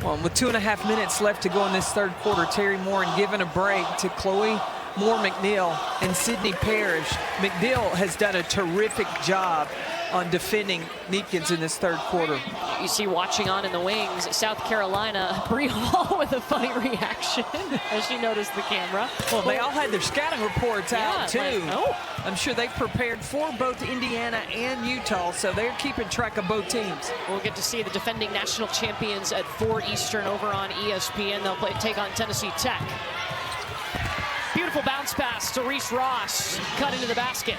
Well, with 2.5 minutes left to go in this third quarter, Terry Moore and giving a break to Chloe Moore-McNeil and Sydney Parrish. McNeil has done a terrific job on defending Neepkins in this third quarter. You see watching on in the wings, South Carolina, Bree Hall with a funny reaction as she noticed the camera. Well, they all had their scouting reports out too. Like, oh. I'm sure they've prepared for both Indiana and Utah, so they're keeping track of both teams. We'll get to see the defending national champions at 4 Eastern over on ESPN. They'll take on Tennessee Tech. Beautiful bounce pass to Reese Ross, cut into the basket.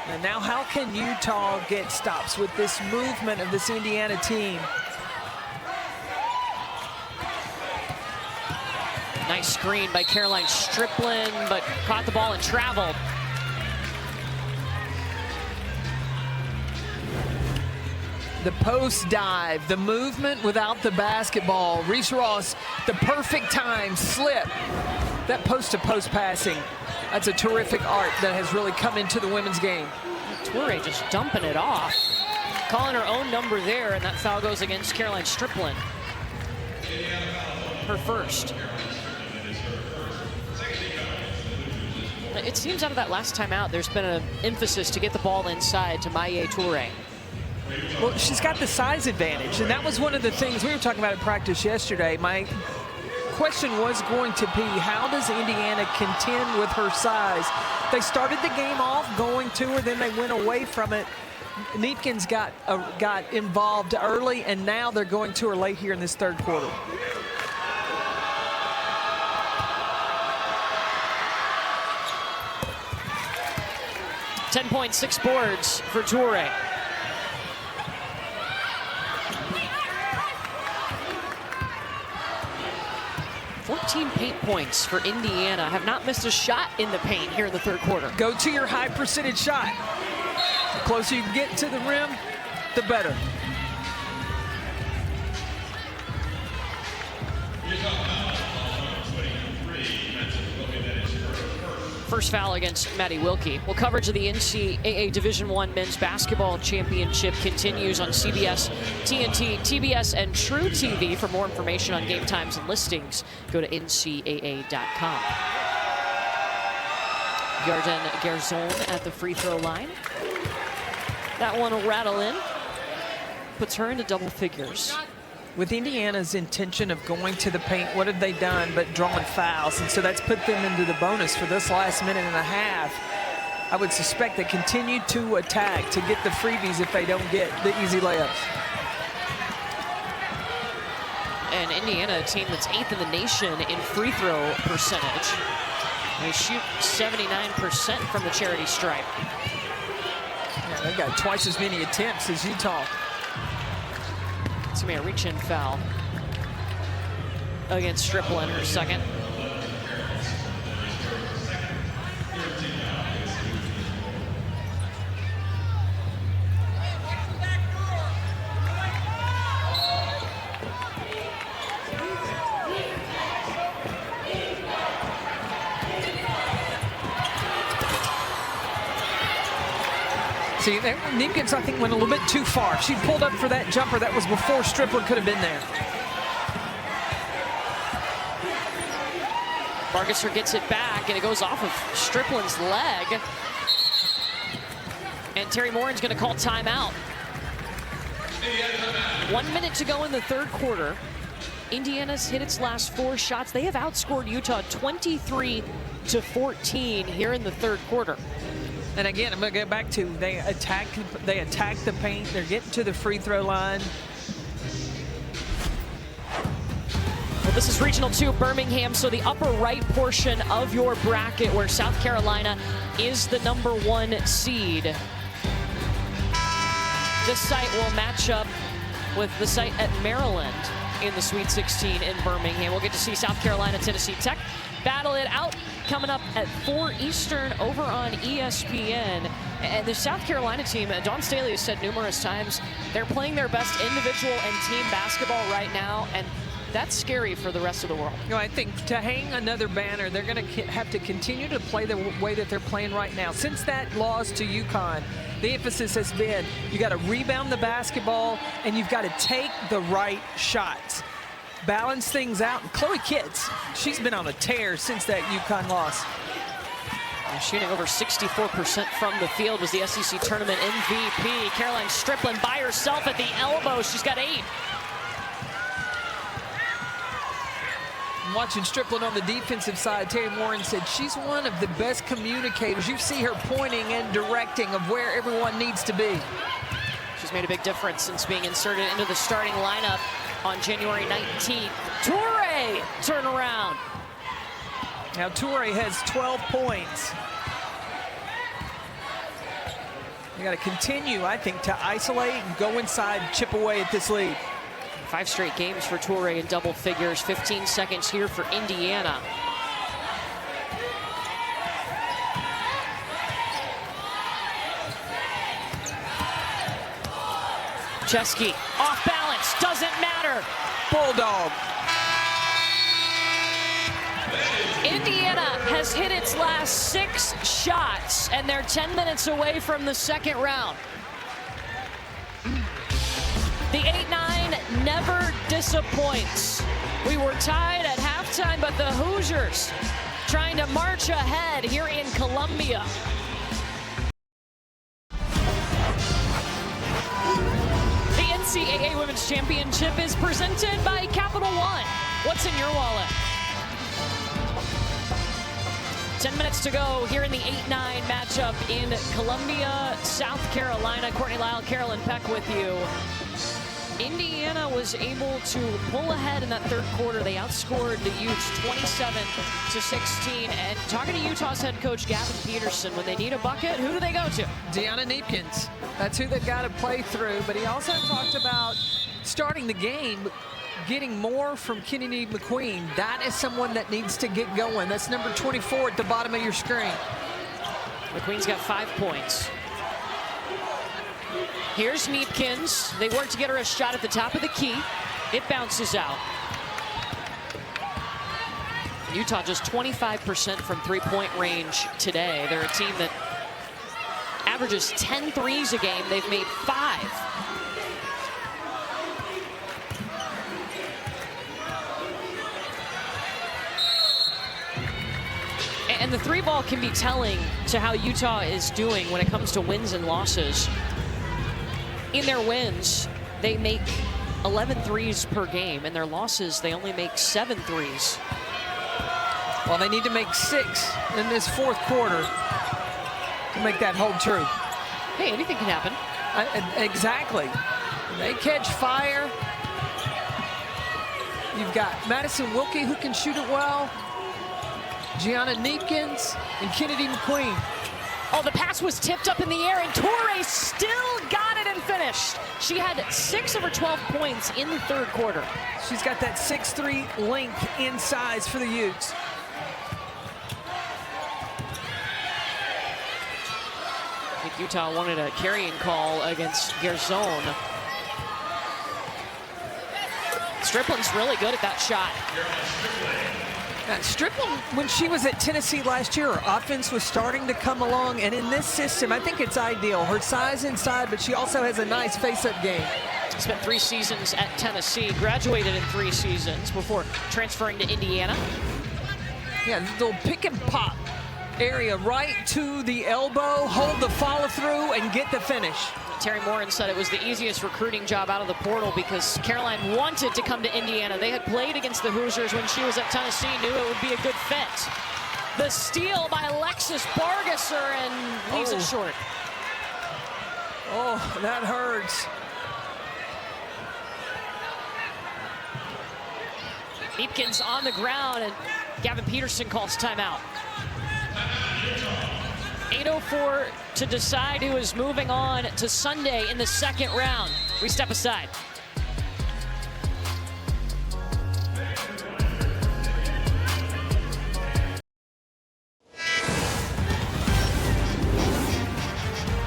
And now how can Utah get stops with this movement of this Indiana team? Nice screen by Caroline Strickland, but caught the ball and traveled. The post dive, the movement without the basketball. Reese Ross, the perfect time, slip. That post-to-post passing, that's a terrific art that has really come into the women's game. Toure just dumping it off. Calling her own number there, and that foul goes against Caroline Strickland. Her first. It seems out of that last time out, there's been an emphasis to get the ball inside to Maye Toure. Well, she's got the size advantage, and that was one of the things we were talking about at practice yesterday. My question was going to be, how does Indiana contend with her size? They started the game off going to her, then they went away from it. Neepkins got involved early, and now they're going to her late here in this third quarter. .6 boards for Toure. Paint points for Indiana. Have not missed a shot in the paint here in the third quarter. Go to your high percentage shot. The closer you can get to the rim, the better. First foul against Maddie Wilkie. Well, coverage of the NCAA Division I Men's Basketball Championship continues on CBS, TNT, TBS, and True TV. For more information on game times and listings, go to ncaa.com. Yarden Garzon at the free throw line. That one will rattle in. Puts her into double figures. With Indiana's intention of going to the paint, what have they done but drawing fouls? And so that's put them into the bonus for this last minute and a half. I would suspect they continue to attack to get the freebies if they don't get the easy layups. And Indiana, a team that's 8th in the nation in free throw percentage. They shoot 79% from the charity stripe. Yeah, they've got twice as many attempts as Utah. It's gonna be a reach-in foul against Strickland, her second. See, Neepkins, I think, went a little bit too far. She pulled up for that jumper. That was before Strickland could have been there. Bargesser gets it back. basket. It goes off of Strickland's leg. And Terry Morin's going to call timeout. 1 minute to go in the third quarter. Indiana's hit its last 4 shots. They have outscored Utah 23-14 here in the third quarter. And again, I'm going to go back to they attack the paint. They're getting to the free throw line. Well, this is Regional 2 Birmingham, so the upper right portion of your bracket where South Carolina is the #1 seed. This site will match up with the site at Maryland in the Sweet 16 in Birmingham. We'll get to see South Carolina, Tennessee Tech battle it out coming up at 4 Eastern over on ESPN. And the South Carolina team, Dawn Staley has said numerous times, they're playing their best individual and team basketball right now, and that's scary for the rest of the world. You know, I think to hang another banner, they're going to have to continue to play the way that they're playing right now. Since that loss to UConn, the emphasis has been you got to rebound the basketball and you've got to take the right shots. Balance things out. And Chloe Kitts, she's been on a tear since that UConn loss. Shooting over 64% from the field, was the SEC tournament MVP. Caroline Strickland by herself at the elbow. She's got 8. Watching Strickland on the defensive side, Terry Morin said she's one of the best communicators. You see her pointing and directing of where everyone needs to be. She's made a big difference since being inserted into the starting lineup on January 19th. Toure turnaround. Now Toure has 12 points. You got to continue, I think, to isolate and go inside, chip away at this lead. 5 straight games for Toure in double figures. 15 seconds here for Indiana. Chesky off balance, doesn't matter. Bulldog. Indiana has hit its last 6 shots, and they're 10 minutes away from the second round. The 8-9 never disappoints. We were tied at halftime, but the Hoosiers trying to march ahead here in Columbia. The NCAA Women's Championship is presented by Capital One. What's in your wallet? 10 minutes to go here in the 8-9 matchup in Columbia, South Carolina. Courtney Lyle, Carolyn Peck with you. Indiana was able to pull ahead in that third quarter. They outscored the Utes 27-16. And talking to Utah's head coach Gavin Peterson, when they need a bucket, who do they go to? Deanna Neepkins. That's who they've got to play through. But he also talked about starting the game, getting more from Kennedy McQueen. That is someone that needs to get going. That's number 24 at the bottom of your screen. McQueen's got 5 points. Here's Neepkins. They work to get her a shot at the top of the key. It bounces out. Utah just 25% from three-point range today. They're a team that averages 10 threes a game. They've made 5. And the 3 ball can be telling to how Utah is doing when it comes to wins and losses. In their wins, they make 11 threes per game. In their losses, they only make 7 threes. Well, they need to make 6 in this fourth quarter to make that hold true. Hey, anything can happen. Exactly. They catch fire. You've got Madison Wilkie, who can shoot it well. Gianna Neepkins and Kennedy McQueen. Oh, the pass was tipped up in the air, and Toure still got it and finished. She had 6 of her 12 points in the third quarter. She's got that 6'3" length in size for the Utes. I think Utah wanted a carrying call against Gerzon. Strickland's really good at that shot. Strickland, when she was at Tennessee last year, her offense was starting to come along, and in this system, I think it's ideal. Her size inside, but she also has a nice face-up game. Spent 3 seasons at Tennessee, graduated in 3 seasons before transferring to Indiana. Yeah, this little pick and pop area right to the elbow, hold the follow through, and get the finish. Terry Morin said it was the easiest recruiting job out of the portal because Caroline wanted to come to Indiana. They had played against the Hoosiers when she was at Tennessee, knew it would be a good fit. The steal by Alexis Bargesser and leaves it short. Oh, that hurts. Neepkins on the ground, and Gavin Peterson calls timeout. 8:04 to decide who is moving on to Sunday in the second round. We step aside.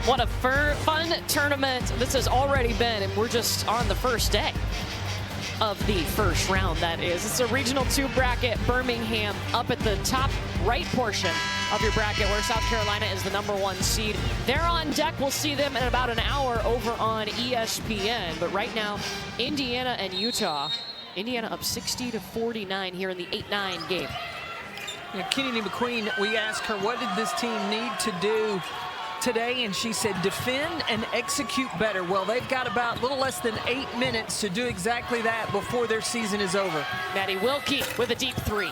What a fun tournament this has already been, and we're just on the first day of the first round, that is. It's a Regional 2 bracket. Birmingham up at the top right portion of your bracket, where South Carolina is the #1 seed. They're on deck. We'll see them in about an hour over on ESPN. But right now, Indiana and Utah. Indiana up 60-49 here in the 8-9 game. Yeah, Kennedy McQueen, we asked her, what did this team need to do today, and she said defend and execute better. Well, they've got about a little less than 8 minutes to do exactly that before their season is over. Maddie Wilkie with a deep three.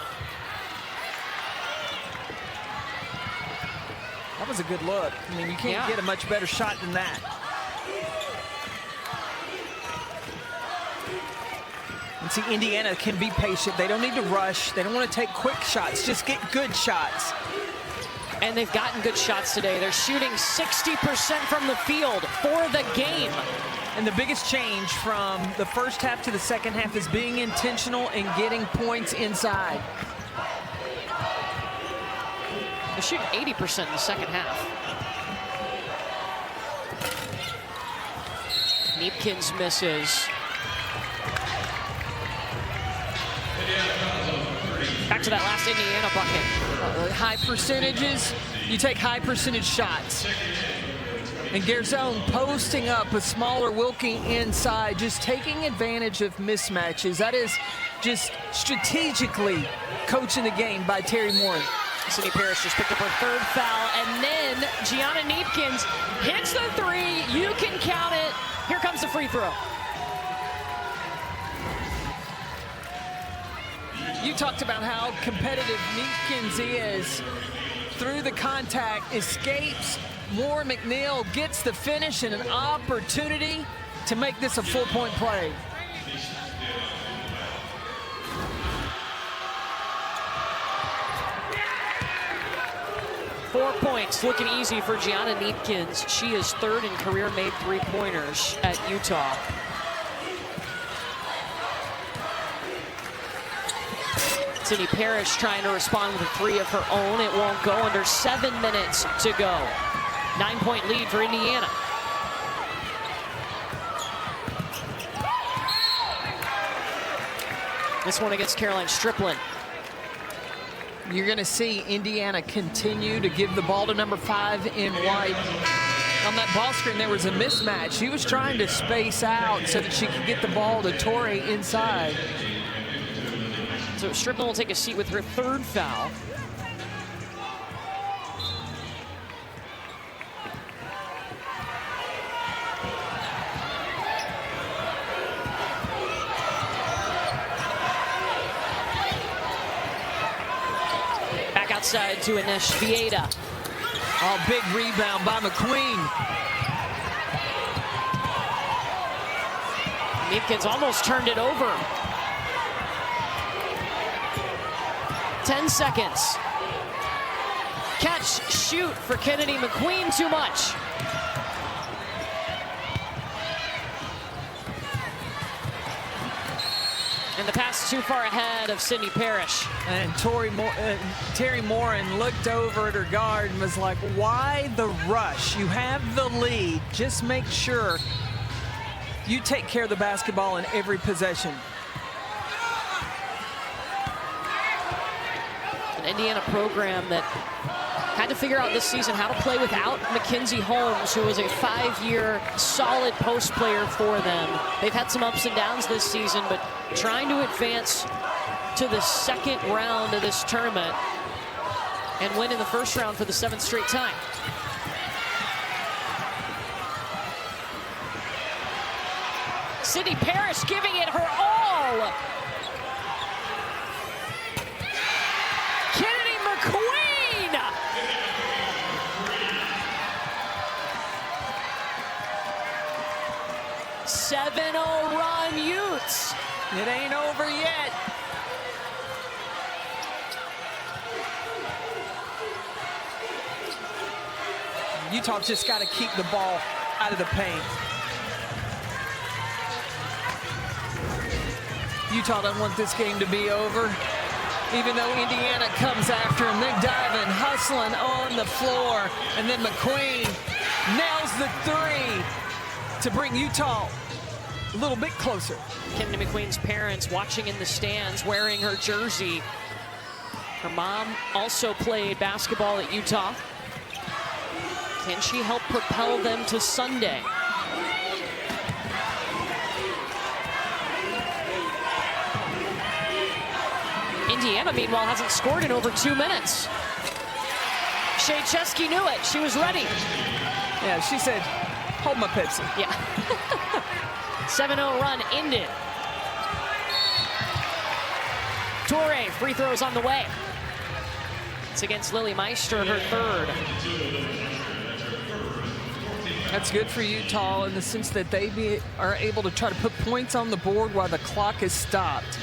That was a good look. I mean, you can't get a much better shot than that. And see, Indiana can be patient. They don't need to rush. They don't want to take quick shots. Just get good shots. And they've gotten good shots today. They're shooting 60% from the field for the game. And the biggest change from the first half to the second half is being intentional and getting points inside. They're shooting 80% in the second half. Neepkins misses. Back to that last Indiana bucket. High percentages, you take high percentage shots. And Garzone posting up a smaller Wilkie inside, just taking advantage of mismatches. That is just strategically coaching the game by Terry Morin. Sydney Parrish just picked up her third foul, and then Gianna Neepkins hits the three. You can count it. Here comes the free throw. You talked about how competitive Neepkins is. Through the contact, escapes. Moore McNeil gets the finish and an opportunity to make this a full-point play. Four points, looking easy for Gianna Neepkins. She is third in career-made three-pointers at Utah. Sydney Parrish trying to respond with a three of her own. It won't go. Under 7 minutes to go. 9-point lead for Indiana. This one against Caroline Striplin. You're going to see Indiana continue to give the ball to number 5 in White. On that ball screen, there was a mismatch. She was trying to space out so that she could get the ball to Torrey inside. So Striplin will take a seat with her third foul. Back outside to Anish Vieta. Oh, big rebound by McQueen. Neepkins almost turned it over. 10 seconds. Catch, shoot for Kennedy McQueen, too much. And the pass too far ahead of Sydney Parrish. And Terry Morin looked over at her guard and was like, why the rush? You have the lead. Just make sure you take care of the basketball in every possession. An Indiana program that had to figure out this season how to play without Mackenzie Holmes, who was a 5-year solid post player for them. They've had some ups and downs this season, but trying to advance to the second round of this tournament and win in the first round for the 7th straight time. Sydney Parrish giving it her all. Kennedy McQueen. "7-0 run, Utes." It ain't over yet. Utah just got to keep the ball out of the paint. Utah doesn't want this game to be over. Even though Indiana comes after him, they're diving, hustling on the floor. And then McQueen nails the three to bring Utah a little bit closer. Kennedy McQueen's parents watching in the stands, wearing her jersey. Her mom also played basketball at Utah. Can she help propel them to Sunday? Indiana, meanwhile, hasn't scored in over 2 minutes. Shea Chesky knew it. She was ready. Yeah, she said, hold my Pepsi. Yeah. 7-0 run ended. Torre, free throws on the way. It's against Lily Meister, her 3rd. That's good for Utah in the sense that they are able to try to put points on the board while the clock is stopped.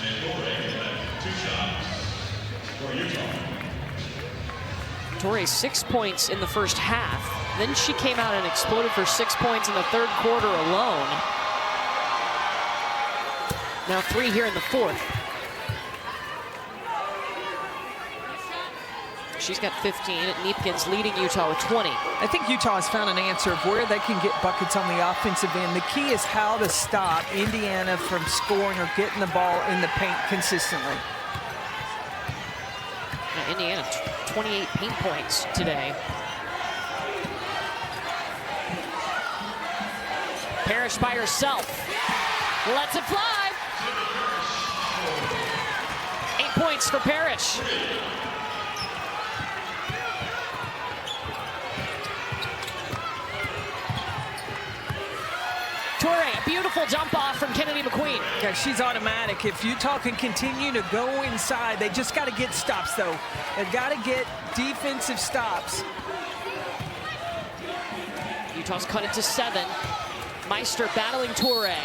Torre 6 points in the first half. Then she came out and exploded for 6 points in the 3rd quarter alone. Now 3 here in the 4th. She's got 15. Neepkins leading Utah with 20. I think Utah has found an answer of where they can get buckets on the offensive end. The key is how to stop Indiana from scoring or getting the ball in the paint consistently. Now Indiana, 28 paint points today. Parrish by herself. Lets it fly. 8 points for Parrish. Torre, a beautiful dump off from Kennedy McQueen. Yeah, she's automatic. If Utah can continue to go inside, they just got to get stops, though. They've got to get defensive stops. Utah's cut it to 7. Meister battling Torre.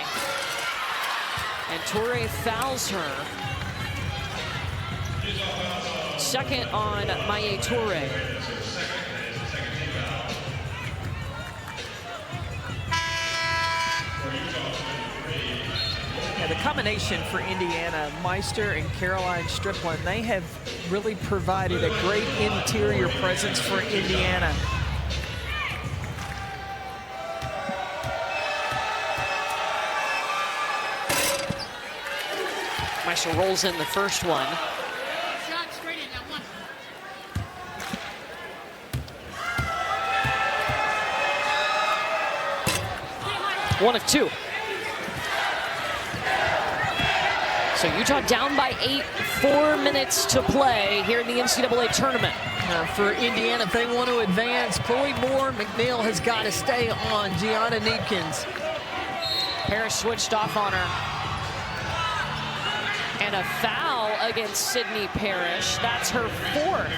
And Torre fouls her. Second on Maye Torre. Yeah, the combination for Indiana, Meister and Caroline Strickland, they have really provided a great interior presence for Indiana. Meister rolls in the first one. Shot straight in that one. 1 of 2. So Utah down by 8, 4 minutes to play here in the NCAA tournament. For Indiana, if they want to advance, Chloe Moore McNeil has got to stay on Gianna Neepkins. Parrish switched off on her. And a foul against Sydney Parrish. That's her 4th.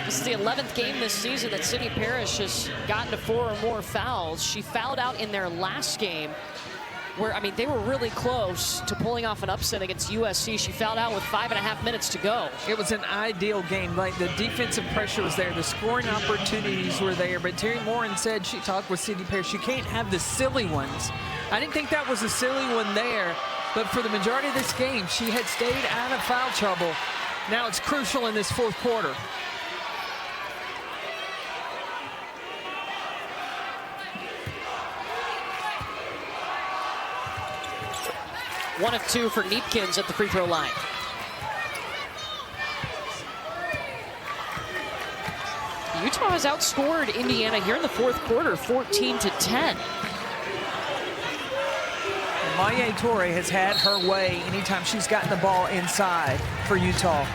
This is the 11th game this season that Sydney Parrish has gotten to 4 or more fouls. She fouled out in their last game where, I mean, they were really close to pulling off an upset against USC. She fouled out with 5.5 minutes to go. It was an ideal game. Like, the defensive pressure was there. The scoring opportunities were there. But Terry Morin said, she talked with Sydney Parrish, you can't have the silly ones. I didn't think that was a silly one there. But for the majority of this game, she had stayed out of foul trouble. Now it's crucial in this 4th quarter. One of 2 for Neepkins at the free throw line. Utah has outscored Indiana here in the 4th quarter, 14-10. Maye Torre has had her way anytime she's gotten the ball inside for Utah.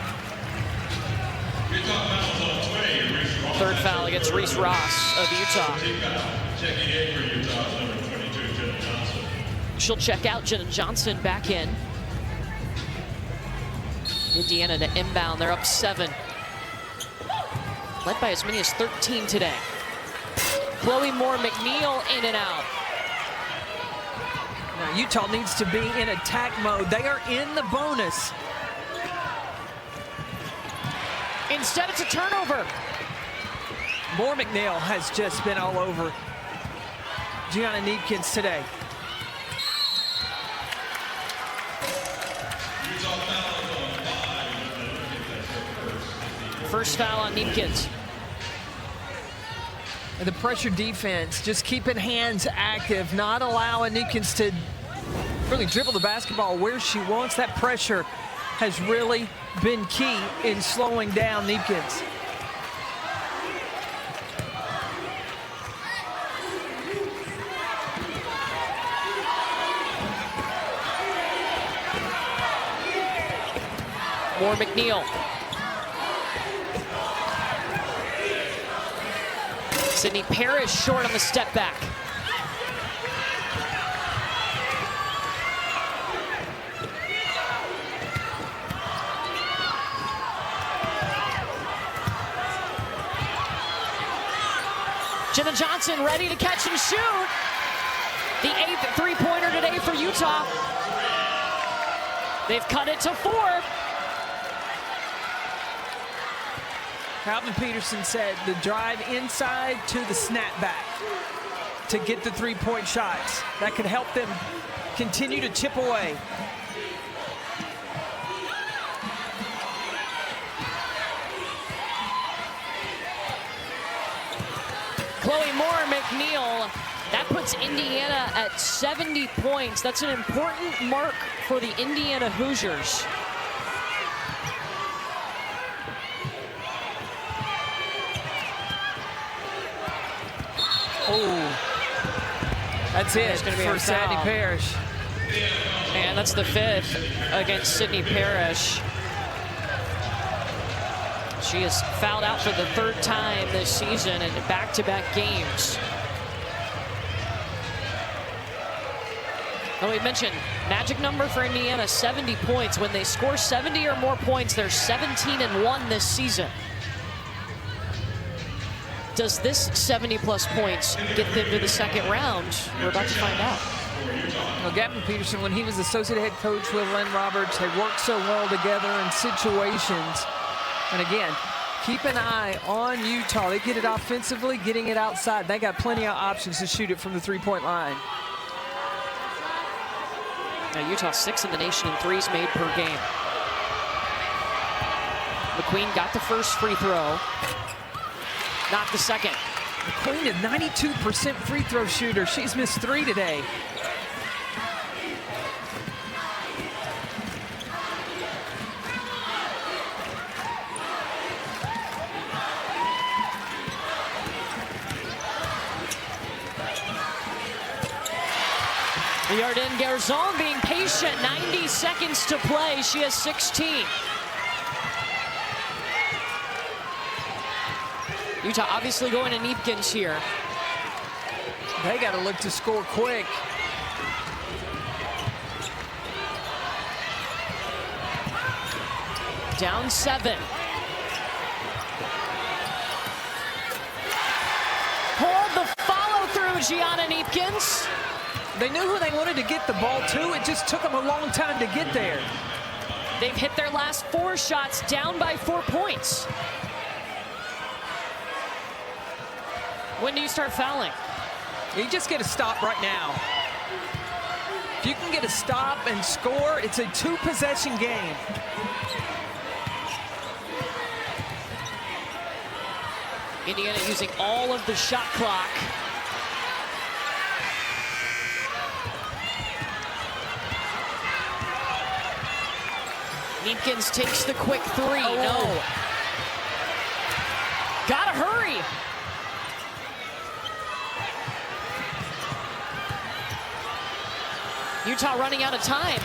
Third foul against Reese Ross of Utah. She'll check out. Jenna Johnson back in. Indiana to inbound. They're up 7. Led by as many as 13 today. Chloe Moore McNeil in and out. Now Utah needs to be in attack mode. They are in the bonus. Instead, it's a turnover. Moore McNeil has just been all over Gianna Neepkins today. First foul on Neepkins. And the pressure defense, just keeping hands active, not allowing Neepkins to really dribble the basketball where she wants. That pressure has really been key in slowing down Neepkins. Moore McNeil. Sydney Parrish short on the step back. Jenna Johnson ready to catch and shoot. The 8th three-pointer today for Utah. They've cut it to 4. Calvin Peterson said the drive inside to the snapback to get the three-point shots. That could help them continue to chip away. Chloe Moore McNeil, that puts Indiana at 70 points. That's an important mark for the Indiana Hoosiers. Oh, that's it for Sydney Parrish. And that's the 5th against Sydney Parrish. She has fouled out for the 3rd time this season in back-to-back games. And we mentioned magic number for Indiana, 70 points. When they score 70 or more points, they're 17-1 this season. Does this 70-plus points get them to the 2nd round? We're about to find out. Well, Gavin Peterson, when he was associate head coach with Len Roberts, they worked so well together in situations. And again, keep an eye on Utah. They get it offensively, getting it outside. They got plenty of options to shoot it from the three-point line. Now Utah 6th in the nation in threes made per game. McQueen got the first free throw. Not the second. McQueen is 92% free throw shooter. She's missed 3 today. Yarden Garzon being patient, 90 seconds to play. She has 16. Utah obviously going to Neepkins here. They got to look to score quick. Down 7. Pulled the follow through, Gianna Neepkins. They knew who they wanted to get the ball to. It just took them a long time to get there. They've hit their last 4 shots, down by 4 points. When do you start fouling? You just get a stop right now. If you can get a stop and score, it's a 2-possession game. Indiana using all of the shot clock. Neepkins takes the quick 3. No. Gotta hurry. Utah running out of time.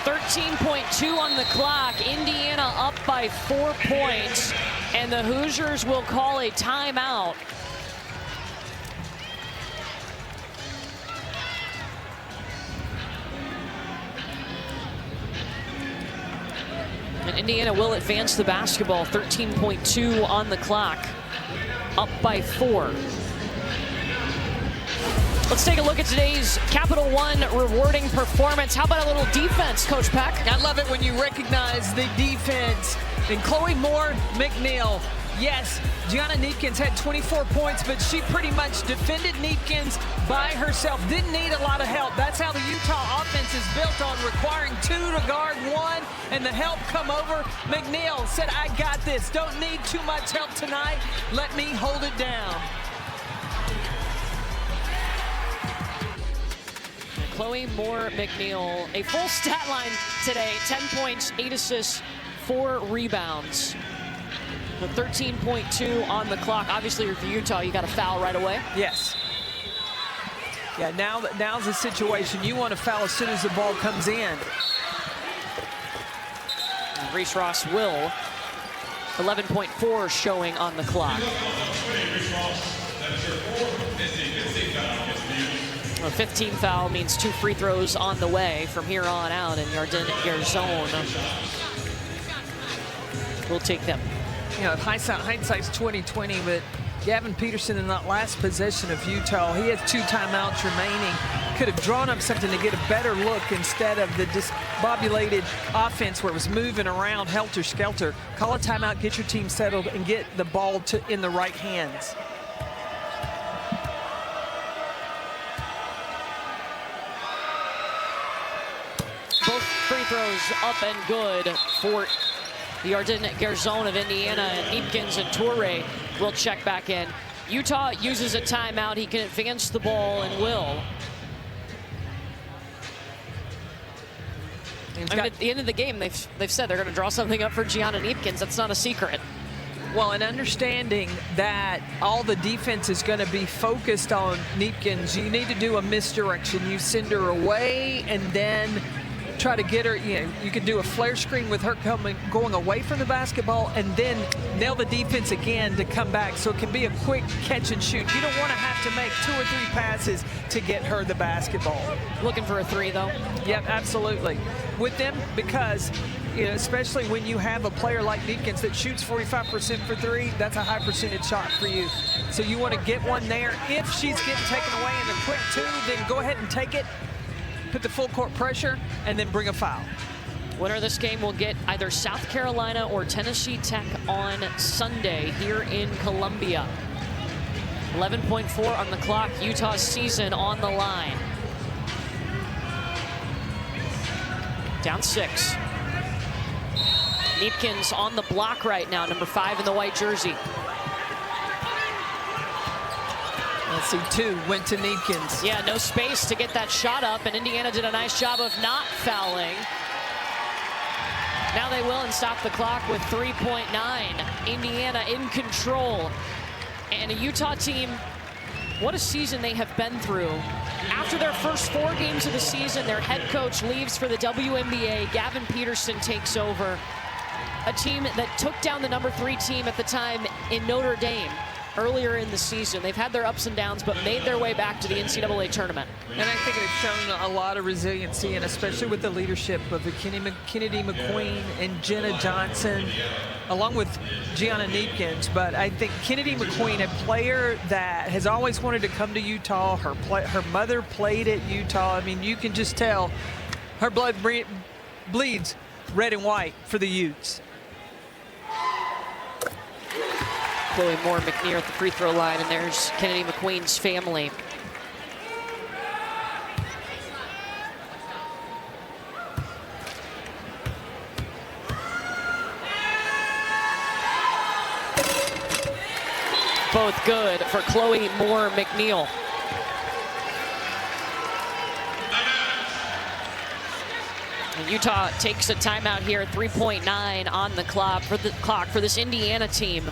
13.2 on the clock. Indiana up by 4 points, and the Hoosiers will call a timeout. And Indiana will advance the basketball. 13.2 on the clock, up by 4. Let's take a look at today's Capital One rewarding performance. How about a little defense, Coach Peck? I love it when you recognize the defense. And Chloe Moore McNeil, yes, Gianna Neepkins had 24 points, but she pretty much defended Neepkins by herself. Didn't need a lot of help. That's how the Utah offense is built, on requiring 2 to guard 1, and the help come over. McNeil said, I got this. Don't need too much help tonight. Let me hold it down. Chloe Moore McNeil, a full stat line today. 10 points, 8 assists, 4 rebounds. With 13.2 on the clock. Obviously, for Utah, you got a foul right away. Yes. Yeah, now's the situation. You want to foul as soon as the ball comes in. And Reese Ross will. 11.4 showing on the clock. A 15 foul means 2 free throws on the way from here on out, and Yarden Garzone will take them. You know, hindsight's 20/20, but Gavin Peterson in that last possession of Utah, he has 2 timeouts remaining. Could have drawn up something to get a better look instead of the discombobulated offense where it was moving around helter-skelter. Call a timeout, get your team settled, and get the ball in the right hands. Both free throws up and good for the Yarden Garzone of Indiana, and Neepkins and Toure will check back in. Utah uses a timeout. He can advance the ball and will. I mean, at the end of the game, they've said they're going to draw something up for Gianna Neepkins. That's not a secret. Well, and understanding that all the defense is going to be focused on Neepkins, you need to do a misdirection. You send her away and then try to get her, you can do a flare screen with her going away from the basketball, and then nail the defense again to come back. So it can be a quick catch and shoot. You don't want to have to make 2 or 3 passes to get her the basketball. Looking for a 3, though? Yep, absolutely. With them, because especially when you have a player like Neepkins that shoots 45% for 3, that's a high percentage shot for you. So you want to get one there. If she's getting taken away in a quick 2, then go ahead and take it. Put the full court pressure, and then bring a foul. Winner of this game will get either South Carolina or Tennessee Tech on Sunday here in Columbia. 11.4 on the clock. Utah's season on the line. Down 6. Neepkins on the block right now, number 5 in the white jersey. Let's see, 2 went to Neepkins. Yeah, no space to get that shot up, and Indiana did a nice job of not fouling. Now they will, and stop the clock with 3.9. Indiana in control. And a Utah team, what a season they have been through. After their first 4 games of the season, their head coach leaves for the WNBA. Gavin Peterson takes over. A team that took down the number 3 team at the time in Notre Dame earlier in the season. They've had their ups and downs, but made their way back to the NCAA tournament. And I think it's shown a lot of resiliency, and especially with the leadership of the Kennedy McQueen and Jenna Johnson, along with Gianna Neepkins. But I think Kennedy McQueen, a player that has always wanted to come to Utah. Her mother played at Utah. I mean, you can just tell her blood bleeds red and white for the Utes. Chloe Moore McNeil at the free throw line, and there's Kennedy McQueen's family. Both good for Chloe Moore McNeil. And Utah takes a timeout here, 3.9 on the clock for this Indiana team.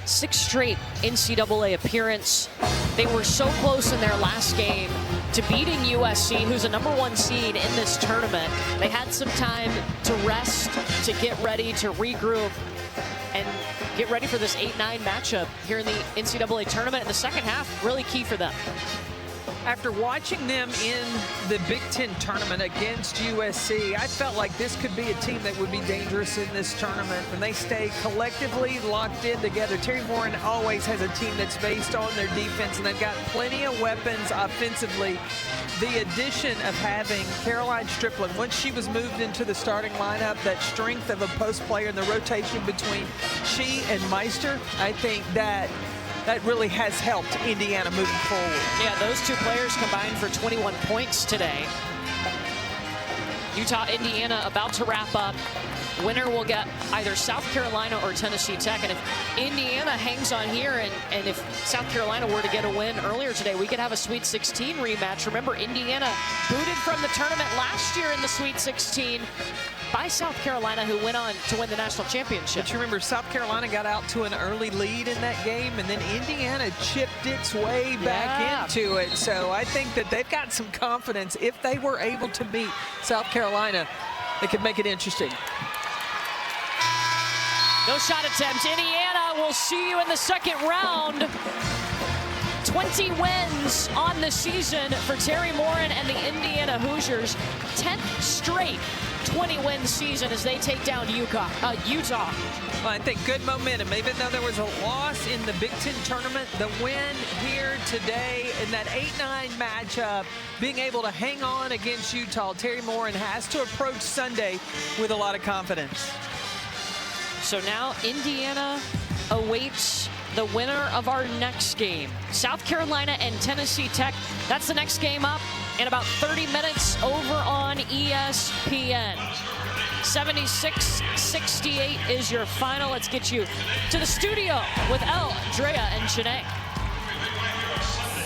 6th straight NCAA appearance. They were so close in their last game to beating USC, who's a #1 seed in this tournament. They had some time to rest, to get ready, to regroup, and get ready for this 8-9 matchup here in the NCAA tournament. In the second half, really key for them. After watching them in the Big Ten tournament against USC, I felt like this could be a team that would be dangerous in this tournament when they stay collectively locked in together. Terry Morin always has a team that's based on their defense, and they've got plenty of weapons offensively. The addition of having Caroline Strickland, once she was moved into the starting lineup, that strength of a post player and the rotation between she and Meister, I think that really has helped Indiana moving forward. Yeah, those two players combined for 21 points today. Utah, Indiana about to wrap up. Winner will get either South Carolina or Tennessee Tech. And if Indiana hangs on here and if South Carolina were to get a win earlier today, we could have a Sweet 16 rematch. Remember, Indiana booted from the tournament last year in the Sweet 16 by South Carolina, who went on to win the national championship. But you remember, South Carolina got out to an early lead in that game, and then Indiana chipped its way back into it. So I think that they've got some confidence. If they were able to beat South Carolina, they could make it interesting. No shot attempt. Indiana, we'll see you in the second round. 20 wins on the season for Terry Morin and the Indiana Hoosiers. 10th straight 20-win season as they take down Utah. Well, I think good momentum. Even though there was a loss in the Big Ten tournament, the win here today in that 8-9 matchup, being able to hang on against Utah, Terry Morin has to approach Sunday with a lot of confidence. So now Indiana awaits the winner of our next game. South Carolina and Tennessee Tech. That's the next game up in about 30 minutes over on ESPN. 76-68 is your final. Let's get you to the studio with El, Drea, and Shanae.